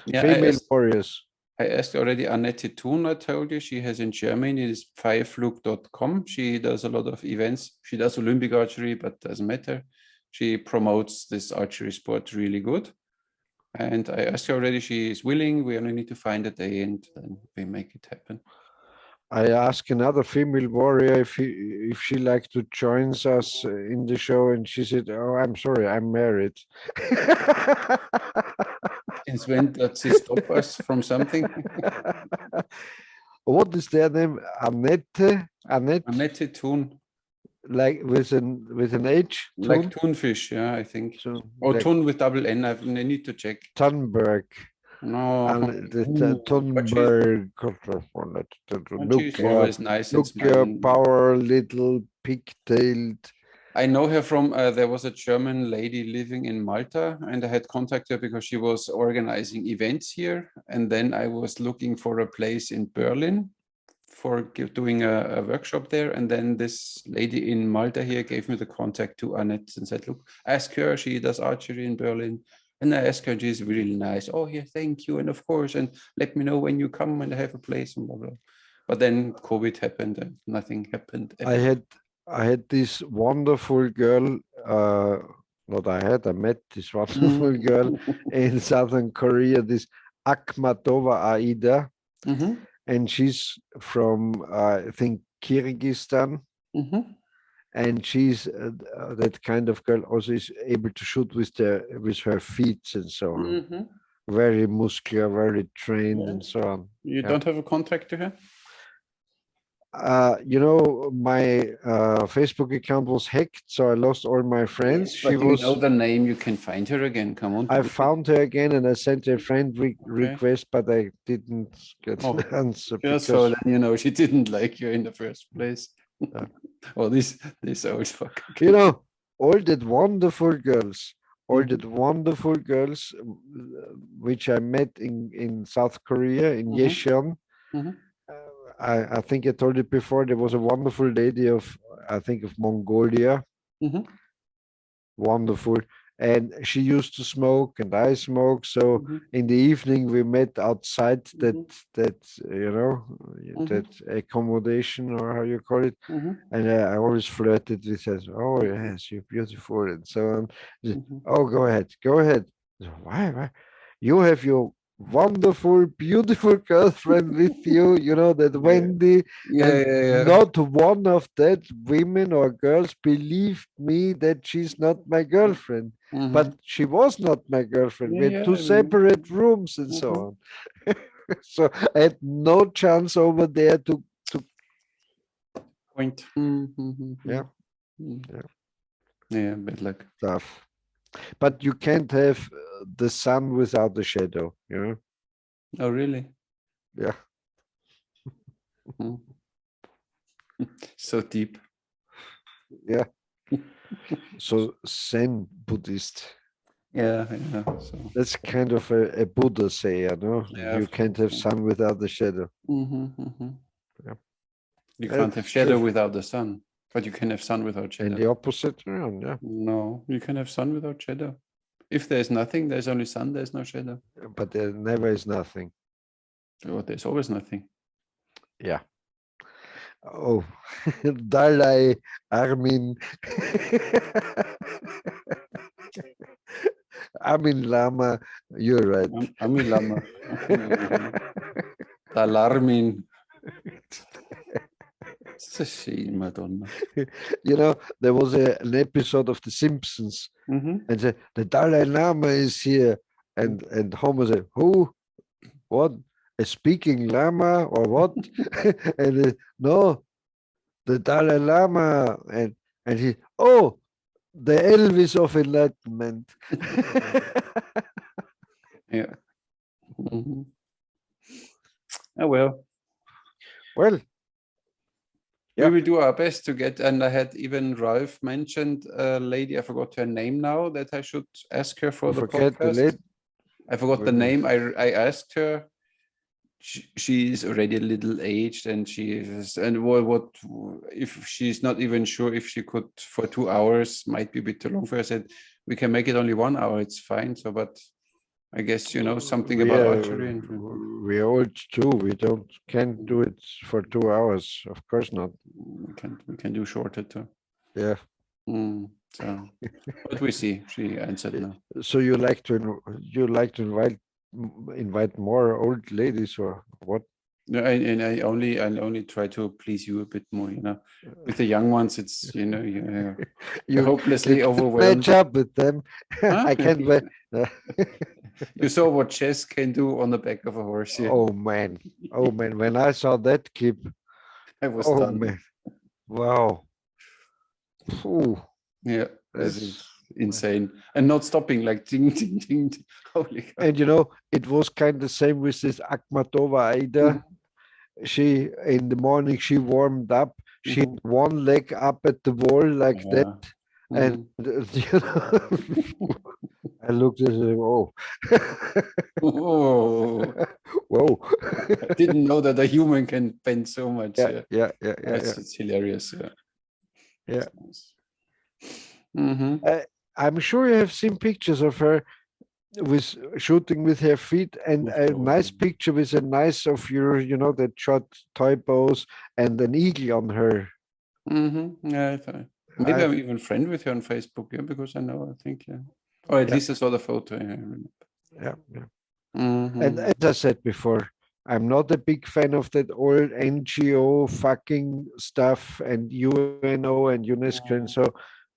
[SPEAKER 1] Yeah,
[SPEAKER 2] female warriors.
[SPEAKER 1] I asked already Annette Thun, I told you, she has in Germany, it is fireflug.com. She does a lot of events. She does Olympic archery, but doesn't matter. She promotes this archery sport really good. And I asked her already, she is willing. We only need to find a day and then we make it happen.
[SPEAKER 2] I asked another female warrior if she like to join us in the show, and she said, "Oh, I'm sorry, I'm married."
[SPEAKER 1] Since when does she stop us from something?
[SPEAKER 2] What is their name? Annette?
[SPEAKER 1] Annette Thun.
[SPEAKER 2] Like with an H?
[SPEAKER 1] Like Thunfish, yeah, I think.
[SPEAKER 2] So,
[SPEAKER 1] or
[SPEAKER 2] like
[SPEAKER 1] Thun with double N. I need to check.
[SPEAKER 2] Thunberg.
[SPEAKER 1] No.
[SPEAKER 2] Thunberg.
[SPEAKER 1] She's always nice and smiling.
[SPEAKER 2] Power, little pigtailed.
[SPEAKER 1] I know her from, there was a German lady living in Malta, and I had contacted her because she was organizing events here. And then I was looking for a place in Berlin for doing a workshop there. And then this lady in Malta here gave me the contact to Annette and said, look, ask her, she does archery in Berlin. And I asked her, she's really nice. Oh, yeah, thank you. And of course, and let me know when you come and I have a place and blah, blah. But then COVID happened and nothing happened.
[SPEAKER 2] I had this wonderful girl, I met this wonderful girl in Southern Korea, this Akhmatova Aida. And she's from, I think, Kyrgyzstan. And she's that kind of girl, also is able to shoot with her feet and so on. Very muscular, very trained and so on.
[SPEAKER 1] You don't have a contact to her?
[SPEAKER 2] You know, my Facebook account was hacked, so I lost all my friends.
[SPEAKER 1] But you know the name, you can find her again. Come on.
[SPEAKER 2] I found her again and I sent her a friend request, but I didn't get an answer.
[SPEAKER 1] Just so then you know she didn't like you in the first place. Oh, this old fuck.
[SPEAKER 2] You know, all that wonderful girls, all
[SPEAKER 1] Mhm.
[SPEAKER 2] that wonderful girls, which I met in South Korea, in
[SPEAKER 1] Mhm.
[SPEAKER 2] Yecheon.
[SPEAKER 1] Mhm.
[SPEAKER 2] I think I told it before, there was a wonderful lady of, I think, of Mongolia.
[SPEAKER 1] Mhm.
[SPEAKER 2] Wonderful. And she used to smoke and I smoke. So
[SPEAKER 1] Mhm.
[SPEAKER 2] in the evening we met outside that
[SPEAKER 1] Mhm.
[SPEAKER 2] that you know that
[SPEAKER 1] Mhm.
[SPEAKER 2] accommodation, or how you call it.
[SPEAKER 1] Mhm.
[SPEAKER 2] And I always flirted with her. Oh yes, you're beautiful and so on. She said,
[SPEAKER 1] Mhm.
[SPEAKER 2] oh, go ahead, go ahead. I said, why? Why? You have your wonderful, beautiful girlfriend with you. You know that
[SPEAKER 1] Yeah.
[SPEAKER 2] Wendy,
[SPEAKER 1] Yeah.
[SPEAKER 2] and
[SPEAKER 1] Yeah. Yeah.
[SPEAKER 2] not one of that women or girls believed me that she's not my girlfriend. But
[SPEAKER 1] Mhm.
[SPEAKER 2] she was not my girlfriend.
[SPEAKER 1] Yeah.
[SPEAKER 2] We had
[SPEAKER 1] Yeah.
[SPEAKER 2] two
[SPEAKER 1] I remember.
[SPEAKER 2] separate rooms and so
[SPEAKER 1] Mhm.
[SPEAKER 2] on. So I had no chance over there to
[SPEAKER 1] Point.
[SPEAKER 2] yeah,
[SPEAKER 1] Mhm.
[SPEAKER 2] yeah,
[SPEAKER 1] Yeah. Bad luck.
[SPEAKER 2] stuff. But you can't have the sun without the shadow, you know?
[SPEAKER 1] Oh, really?
[SPEAKER 2] Yeah,
[SPEAKER 1] Mhm. So deep.
[SPEAKER 2] yeah. So Zen Buddhist.
[SPEAKER 1] Yeah. Yeah. So.
[SPEAKER 2] That's kind of a Buddha say, you know?
[SPEAKER 1] Yeah.
[SPEAKER 2] You
[SPEAKER 1] Of
[SPEAKER 2] can't
[SPEAKER 1] course.
[SPEAKER 2] have sun without the shadow.
[SPEAKER 1] Mm-hmm.
[SPEAKER 2] Yeah.
[SPEAKER 1] You can't have
[SPEAKER 2] That's true.
[SPEAKER 1] shadow without the sun, but you can have sun without
[SPEAKER 2] And
[SPEAKER 1] shadow.
[SPEAKER 2] the opposite around, yeah.
[SPEAKER 1] No, you can have sun without shadow. If there's nothing, there's only sun, there's no shadow.
[SPEAKER 2] But there never is nothing.
[SPEAKER 1] Oh, there's always nothing.
[SPEAKER 2] Yeah. Oh, Dalai Armin. Armin Lama, you're right.
[SPEAKER 1] Ami Lama. Alarmin. It's a shame, Madonna.
[SPEAKER 2] You know, there was an episode of The Simpsons,
[SPEAKER 1] Mm-hmm.
[SPEAKER 2] and the Dalai Lama is here, and Homer said, "Who? What? A speaking lama or what?" And no, the Dalai Lama, and he, oh, the Elvis of enlightenment.
[SPEAKER 1] Yeah. Mm-hmm. Oh well.
[SPEAKER 2] Well,
[SPEAKER 1] We
[SPEAKER 2] yeah,
[SPEAKER 1] will do our best to get, and I had even Ralph mentioned a lady, I forgot her name now, that I should ask her for
[SPEAKER 2] you
[SPEAKER 1] the
[SPEAKER 2] forget the
[SPEAKER 1] podcast.
[SPEAKER 2] late.
[SPEAKER 1] I forgot the
[SPEAKER 2] Well,
[SPEAKER 1] name. I asked her. She's already a little aged, and she is, and what if she's not even sure if she could for 2 hours, might be a bit too long for her. I said we can make it only 1 hour. It's fine. So, but I guess you know something
[SPEAKER 2] we
[SPEAKER 1] about
[SPEAKER 2] are
[SPEAKER 1] archery, and
[SPEAKER 2] we are old too. We can't do it for 2 hours. Of course not.
[SPEAKER 1] we can do shorter too.
[SPEAKER 2] Yeah.
[SPEAKER 1] So, but we see. She answered now.
[SPEAKER 2] So you like to invite more old ladies or what?
[SPEAKER 1] No, I only try to please you a bit more. You know, with the young ones, it's you're
[SPEAKER 2] You
[SPEAKER 1] hopelessly
[SPEAKER 2] can
[SPEAKER 1] overwhelmed.
[SPEAKER 2] match up with them.
[SPEAKER 1] Huh?
[SPEAKER 2] I can't wait.
[SPEAKER 1] You saw what chess can do on the back of a horse. Yeah,
[SPEAKER 2] Oh man. Oh man. When I saw that clip,
[SPEAKER 1] I was
[SPEAKER 2] oh
[SPEAKER 1] done.
[SPEAKER 2] man. Wow. Ooh,
[SPEAKER 1] Yeah, this
[SPEAKER 2] that's
[SPEAKER 1] is insane, and not stopping, like ding, ding, ding, ding. Holy cow.
[SPEAKER 2] and you know, it was kind of the same with this Akhmatova Aida.
[SPEAKER 1] Mhm,
[SPEAKER 2] She in the morning she warmed up. She had
[SPEAKER 1] mhm.
[SPEAKER 2] one leg up at the wall like that,
[SPEAKER 1] Yeah.
[SPEAKER 2] and
[SPEAKER 1] Mhm.
[SPEAKER 2] you know, I looked at her. Oh,
[SPEAKER 1] Oh,
[SPEAKER 2] whoa!
[SPEAKER 1] I didn't know that a human can bend so much.
[SPEAKER 2] Yeah,
[SPEAKER 1] Yeah,
[SPEAKER 2] yeah, yeah, yeah, yeah,
[SPEAKER 1] it's hilarious. Yeah,
[SPEAKER 2] yeah.
[SPEAKER 1] it's nice. Mm-hmm.
[SPEAKER 2] I'm sure you have seen pictures of her with shooting with her feet, and
[SPEAKER 1] Of
[SPEAKER 2] a
[SPEAKER 1] course.
[SPEAKER 2] nice picture with a nice of your, you know, that shot toy bows and an eagle on her.
[SPEAKER 1] Mm-hmm. Yeah, maybe I'm
[SPEAKER 2] I've
[SPEAKER 1] even friend with her on Facebook. Yeah, because I know. I think. Yeah, or at
[SPEAKER 2] yeah,
[SPEAKER 1] least I saw the photo. Yeah, I remember.
[SPEAKER 2] yeah, yeah. And
[SPEAKER 1] Mm-hmm.
[SPEAKER 2] as I said before, I'm not a big fan of that old NGO fucking stuff and UNO and UNESCO and
[SPEAKER 1] Mm,
[SPEAKER 2] so,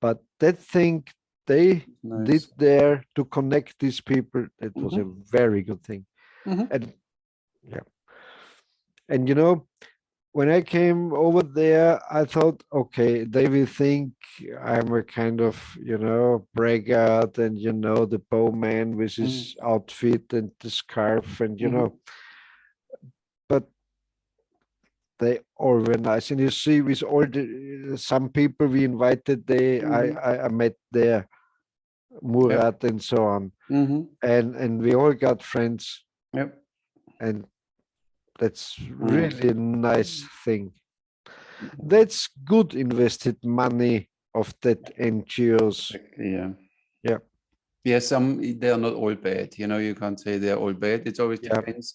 [SPEAKER 2] but that thing they did
[SPEAKER 1] nice.
[SPEAKER 2] there to connect these people, it was a
[SPEAKER 1] Mm-hmm.
[SPEAKER 2] very good thing.
[SPEAKER 1] Mm-hmm.
[SPEAKER 2] And yeah, and you know, when I came over there, I thought, okay, they will think I'm a kind of, you know, braggart and, you know, the bowman with his outfit and the scarf and, you
[SPEAKER 1] Mm-hmm.
[SPEAKER 2] know, but they all were nice. And you see, with all the some people we invited, I met there, Murat and so on, and we all got friends, and that's really a nice thing. That's good invested money of that NGOs.
[SPEAKER 1] Yeah. They are not all bad. You can't say they're all bad. It always depends.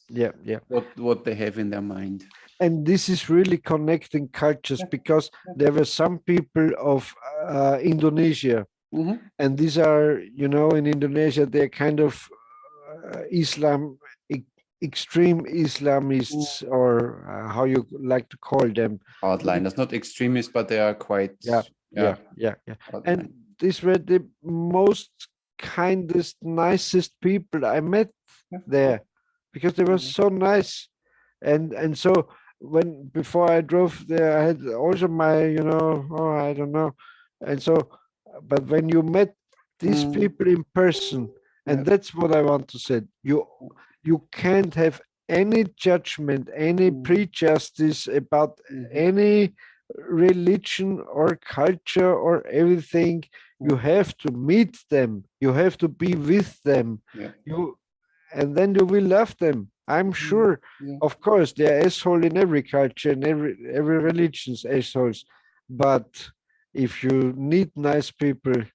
[SPEAKER 1] What they have in their mind.
[SPEAKER 2] And this is really connecting cultures, because there were some people of Indonesia, and these are, in Indonesia, they're kind of extreme Islamists, or how you like to call them.
[SPEAKER 1] Hardliners, not extremists, but they are quite.
[SPEAKER 2] Yeah. And these were the most kindest, nicest people I met there, because they were so nice. And so before I drove there, I had also my, I don't know. And so, but when you met these people in person, and that's what I want to say, you can't have any judgment, any prejudice about any religion or culture or everything. You have to meet them. You have to be with them. And then you will love them. I'm sure. Of course, they're asshole in every culture and every religion's assholes. But if you need nice people,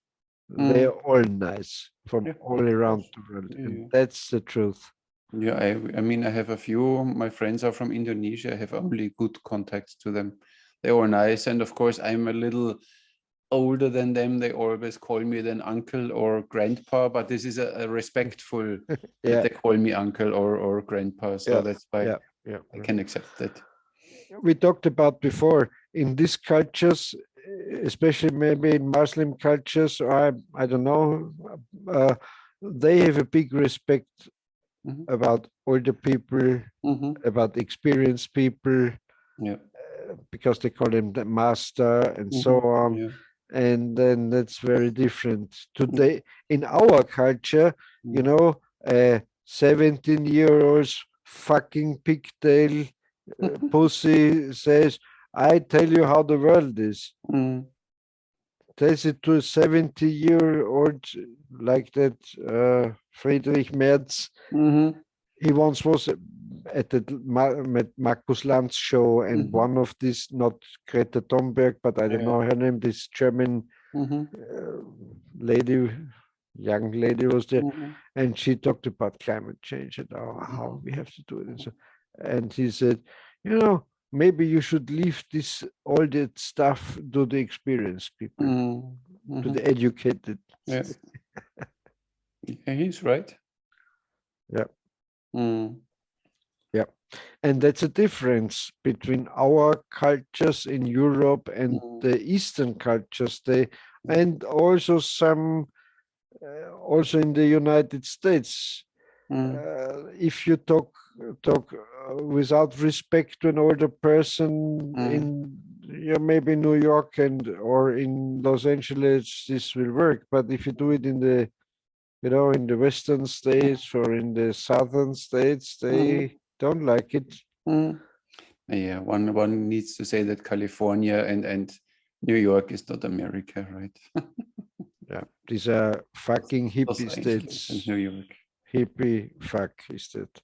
[SPEAKER 2] they're all nice from all around the world. And that's the truth.
[SPEAKER 1] Yeah, I mean, I have a few. My friends are from Indonesia. I have only good contacts to them. They're all nice. And of course, I'm a little older than them. They always call me then uncle or grandpa, but this is a respectful that they call me uncle or grandpa. So that's why I can accept that.
[SPEAKER 2] We talked about before, in these cultures, especially maybe in Muslim cultures, or I don't know, they have a big respect about older people, about experienced people, because they call them the master and so on. And then that's very different. Today, in our culture, 17-year-old fucking pigtail pussy says, I tell you how the world is. Tells it to a 70-year-old like that, Friedrich Merz. He once was at the Markus Lanz show, and one of these, not Greta Thunberg, but I don't know her name, this German lady, young lady was there, and she talked about climate change and how we have to do it. And he said, maybe you should leave all that stuff to the experienced people, to the educated.
[SPEAKER 1] Yeah, he's right.
[SPEAKER 2] And that's a difference between our cultures in Europe and the Eastern cultures. And also some, also in the United States. If you talk without respect to an older person in maybe New York or in Los Angeles, this will work. But if you do it in the in the Western states or in the Southern states, they don't like it.
[SPEAKER 1] Yeah, one needs to say that California and New York is not America, right?
[SPEAKER 2] These are fucking hippie states.
[SPEAKER 1] And New York.
[SPEAKER 2] Hippie fuck is that.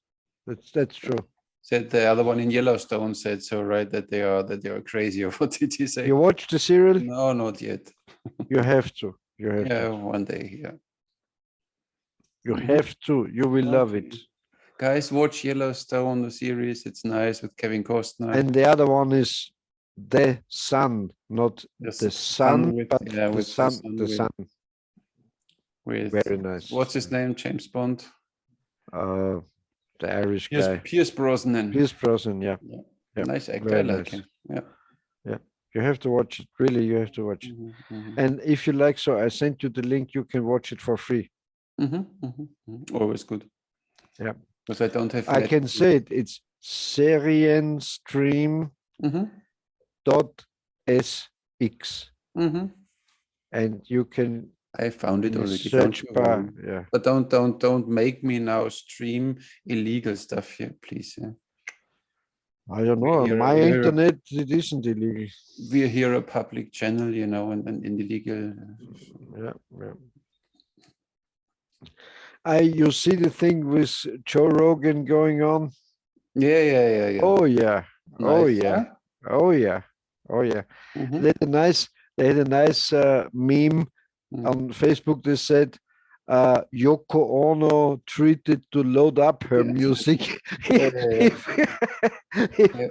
[SPEAKER 2] That's true.
[SPEAKER 1] Said the other one in Yellowstone said so, right? That they are crazy. Or what did he say?
[SPEAKER 2] You watched the serial?
[SPEAKER 1] No, not yet.
[SPEAKER 2] You have to. You have to.
[SPEAKER 1] One day. Yeah.
[SPEAKER 2] You have to. You will love it.
[SPEAKER 1] Guys, watch Yellowstone, the series. It's nice with Kevin Costner.
[SPEAKER 2] And the other one is The Sun, not the sun, but the sun. The sun. Very nice.
[SPEAKER 1] What's his name? James Bond.
[SPEAKER 2] The Irish guy.
[SPEAKER 1] Pierce Brosnan.
[SPEAKER 2] Pierce Brosnan, yeah.
[SPEAKER 1] Nice actor. I like him.
[SPEAKER 2] Yeah. You have to watch it. Really, you have to watch it. And if you like, so I sent you the link. You can watch it for free.
[SPEAKER 1] Always good.
[SPEAKER 2] Yeah.
[SPEAKER 1] Because I don't have.
[SPEAKER 2] I can say it. It's serienstream.sx. And you can.
[SPEAKER 1] I found it already.
[SPEAKER 2] Search bar. Yeah.
[SPEAKER 1] But don't make me now stream illegal stuff here, please. Yeah.
[SPEAKER 2] I don't know. My internet, it isn't illegal.
[SPEAKER 1] We're here a public channel, you know, and in the legal.
[SPEAKER 2] Yeah, yeah. You see the thing with Joe Rogan going on?
[SPEAKER 1] Yeah.
[SPEAKER 2] Oh yeah. Oh
[SPEAKER 1] Nice,
[SPEAKER 2] yeah.
[SPEAKER 1] huh?
[SPEAKER 2] Oh yeah. Oh yeah.
[SPEAKER 1] Mhm.
[SPEAKER 2] They had a nice meme on Facebook. They said Yoko Ono treated to load up her
[SPEAKER 1] Yeah.
[SPEAKER 2] music
[SPEAKER 1] Yeah.
[SPEAKER 2] if
[SPEAKER 1] Yeah.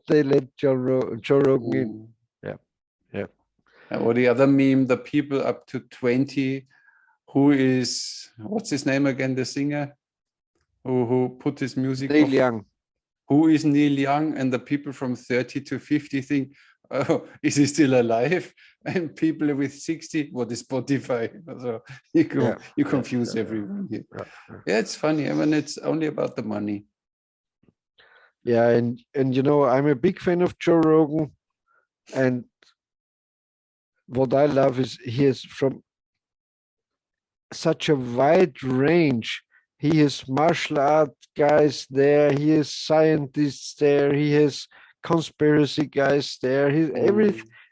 [SPEAKER 2] they let Joe Rogan in.
[SPEAKER 1] Mm.
[SPEAKER 2] Yeah, yeah.
[SPEAKER 1] Or the other meme, the people up to 20, who is, what's his name again, the singer who put his music
[SPEAKER 2] Neil
[SPEAKER 1] off?
[SPEAKER 2] Young.
[SPEAKER 1] Who is Neil Young? And the people from 30 to 50 think, oh, is he still alive? And people with 60, what is Spotify? So you confuse everyone here. Yeah, it's funny. I mean, it's only about the money.
[SPEAKER 2] Yeah, and you know, I'm a big fan of Joe Rogan, and what I love is he is from such a wide range. He has martial art guys there, he has scientists there, he has conspiracy guys there. He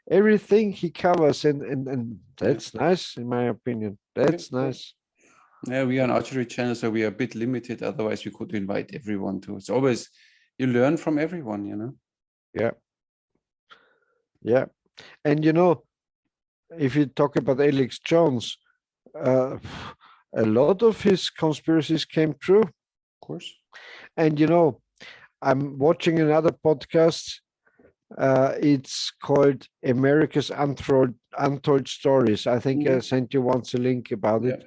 [SPEAKER 2] everything he covers, and that's nice in my opinion. That's nice.
[SPEAKER 1] Yeah, we are an archery channel, so we are a bit limited. Otherwise, we could invite everyone to. It's always, you learn from everyone, you know?
[SPEAKER 2] Yeah. Yeah. And you know, if you talk about Alex Jones, a lot of his conspiracies came true.
[SPEAKER 1] Of course.
[SPEAKER 2] And you know, I'm watching another podcast. It's called America's Untold Stories. I think I sent you once a link about it.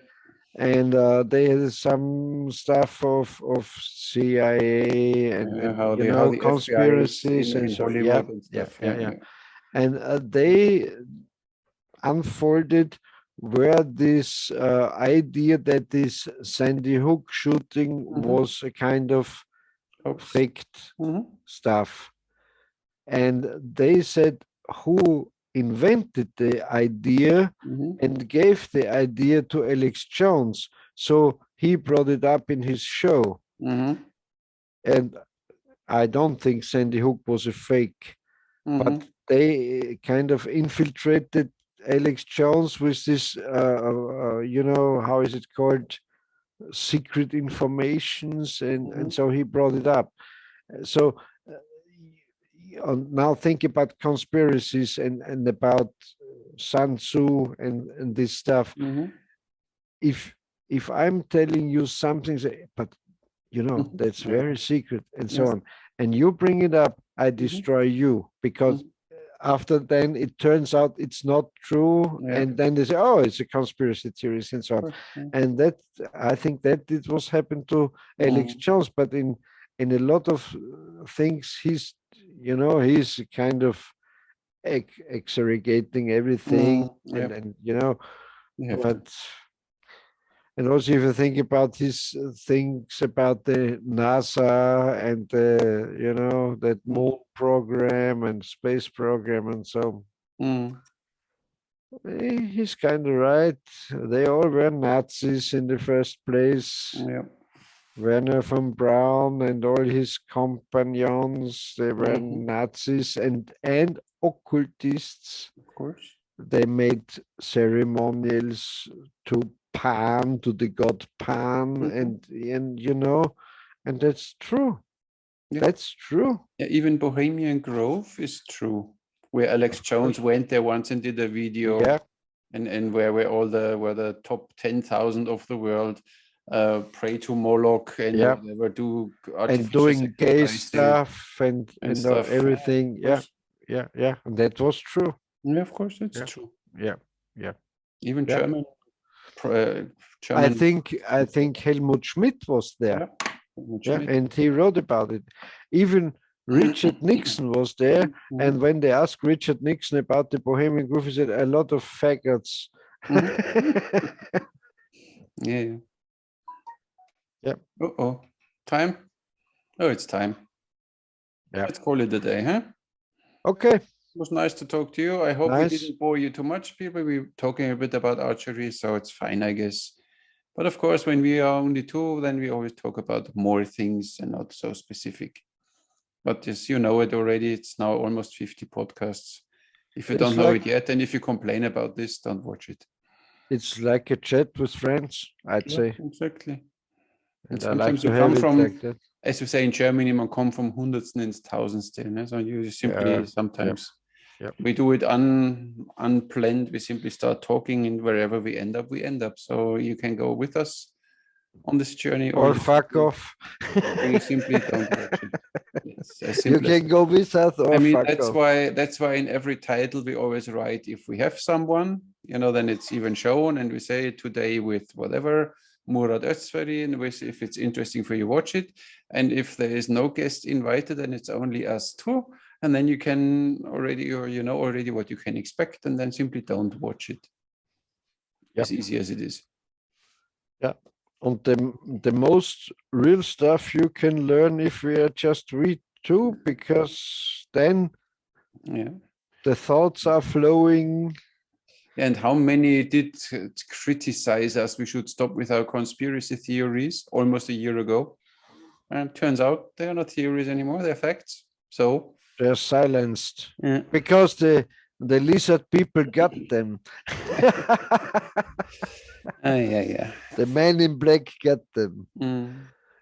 [SPEAKER 2] And they had some stuff of CIA and
[SPEAKER 1] how
[SPEAKER 2] you
[SPEAKER 1] the
[SPEAKER 2] know,
[SPEAKER 1] conspiracies
[SPEAKER 2] conspiracies and
[SPEAKER 1] in
[SPEAKER 2] so
[SPEAKER 1] Hollywood and stuff.
[SPEAKER 2] yeah. And they unfolded where this idea that this Sandy Hook shooting was a kind of faked stuff. And they said who invented the idea and gave the idea to Alex Jones. So he brought it up in his show. And I don't think Sandy Hook was a fake, but they kind of infiltrated Alex Jones with this, you know, how is it called? Secret informations. And so he brought it up. So now think about conspiracies and about Sun Tzu and this stuff. If I'm telling you something, but you know, that's very secret and so on, and you bring it up, I destroy you, because after then it turns out it's not true, and then they say, oh, it's a conspiracy theories and so on. And that, I think that it was happened to Alex Jones, but in a lot of things, he's, you know, he's kind of exaggerating everything, and you know, but. And also, if you think about his things about the NASA and the, you know, that moon program and space program and so, he's kind of right. They all were Nazis in the first place. Werner von Braun and all his companions, they were Nazis and occultists.
[SPEAKER 1] Of course.
[SPEAKER 2] They made ceremonials to Pan, to the god Pan, and you know, and that's true. That's true.
[SPEAKER 1] Yeah, even Bohemian Grove is true, where Alex Jones went there once and did a video, and where all the top 10,000 of the world pray to Moloch and whatever, do
[SPEAKER 2] and doing gay stuff and stuff. Everything. Yeah, and that was true.
[SPEAKER 1] Yeah, of course, it's true.
[SPEAKER 2] Yeah.
[SPEAKER 1] Even German.
[SPEAKER 2] I think Helmut Schmidt was there. And he wrote about it. Even Richard Nixon was there, and when they asked Richard Nixon about the Bohemian Grove, he said a lot of faggots.
[SPEAKER 1] Yeah. Time? Oh, it's time. Let's call it a day, huh?
[SPEAKER 2] Okay.
[SPEAKER 1] It was nice to talk to you. I hope we didn't bore you too much, people. We were talking a bit about archery, so it's fine, I guess. But of course, when we are only two, then we always talk about more things and not so specific. But as you know it already, it's now almost 50 podcasts. If you
[SPEAKER 2] It's
[SPEAKER 1] don't know
[SPEAKER 2] like-
[SPEAKER 1] it yet, and if you complain about this, don't watch it.
[SPEAKER 2] It's like a chat with friends, I'd
[SPEAKER 1] Yeah,
[SPEAKER 2] say.
[SPEAKER 1] exactly.
[SPEAKER 2] And
[SPEAKER 1] And
[SPEAKER 2] I like
[SPEAKER 1] sometimes
[SPEAKER 2] to
[SPEAKER 1] you
[SPEAKER 2] have
[SPEAKER 1] come
[SPEAKER 2] it
[SPEAKER 1] from,
[SPEAKER 2] like that.
[SPEAKER 1] as we say in Germany, man come from Hundertsten ins Tausendste. So you simply
[SPEAKER 2] Yeah,
[SPEAKER 1] sometimes
[SPEAKER 2] yeah.
[SPEAKER 1] we do it unplanned. We simply start talking, and wherever we end up. So you can go with us on this journey,
[SPEAKER 2] Or
[SPEAKER 1] you
[SPEAKER 2] fuck
[SPEAKER 1] simply-
[SPEAKER 2] off.
[SPEAKER 1] or you simply don't watch it. It's as
[SPEAKER 2] You
[SPEAKER 1] simple as
[SPEAKER 2] can go with us or
[SPEAKER 1] I mean,
[SPEAKER 2] fuck off.
[SPEAKER 1] that's why in every title we always write, if we have someone, then it's even shown, and we say today with whatever Murat Özveri, and if it's interesting for you, watch it. And if there is no guest invited, then it's only us two, and then you can already, or you know already what you can expect, and then simply don't watch it. As easy as it is.
[SPEAKER 2] Yeah. And the most real stuff you can learn if we are just read too, because then the thoughts are flowing.
[SPEAKER 1] And how many did criticize us? We should stop with our conspiracy theories almost a year ago. And turns out they are not theories anymore, they're facts. So
[SPEAKER 2] they're silenced because the lizard people got them.
[SPEAKER 1] Yeah.
[SPEAKER 2] The man in black got them.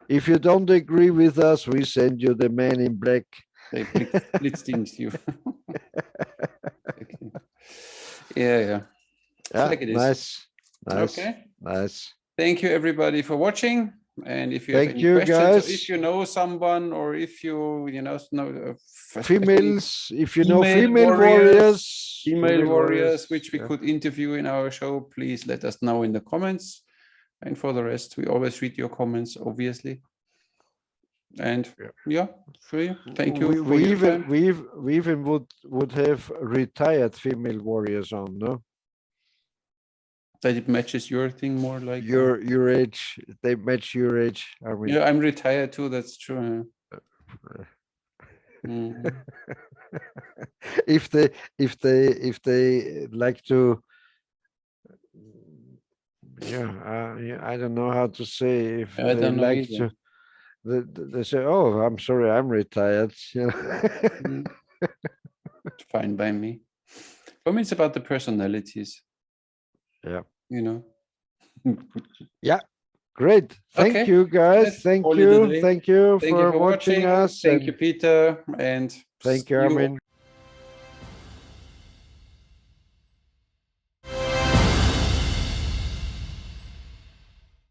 [SPEAKER 2] If you don't agree with us, we send you the man in black.
[SPEAKER 1] They blitzed you. Okay. Yeah. Like it is.
[SPEAKER 2] Nice.
[SPEAKER 1] Okay.
[SPEAKER 2] Nice.
[SPEAKER 1] Thank you everybody for watching. And if you have any questions,
[SPEAKER 2] guys.
[SPEAKER 1] or if you know someone, or if you know
[SPEAKER 2] females, if you know female warriors,
[SPEAKER 1] which we could interview in our show, please let us know in the comments. And for the rest, we always read your comments, obviously. And for you, thank you.
[SPEAKER 2] We even would have retired female warriors on, no?
[SPEAKER 1] That it matches your thing more, like
[SPEAKER 2] your age. They match your age.
[SPEAKER 1] Yeah, I'm retired too. That's true.
[SPEAKER 2] If they like to, I don't know how to say. If
[SPEAKER 1] I don't know
[SPEAKER 2] like
[SPEAKER 1] either.
[SPEAKER 2] to, they say, "Oh, I'm sorry, I'm retired."
[SPEAKER 1] Fine by me. For me, it's about the personalities.
[SPEAKER 2] Yeah.
[SPEAKER 1] Yeah.
[SPEAKER 2] Great. Thank you, guys. Thank you. Thank you for watching us.
[SPEAKER 1] Thank you, Peter. And
[SPEAKER 2] thank you, Armin.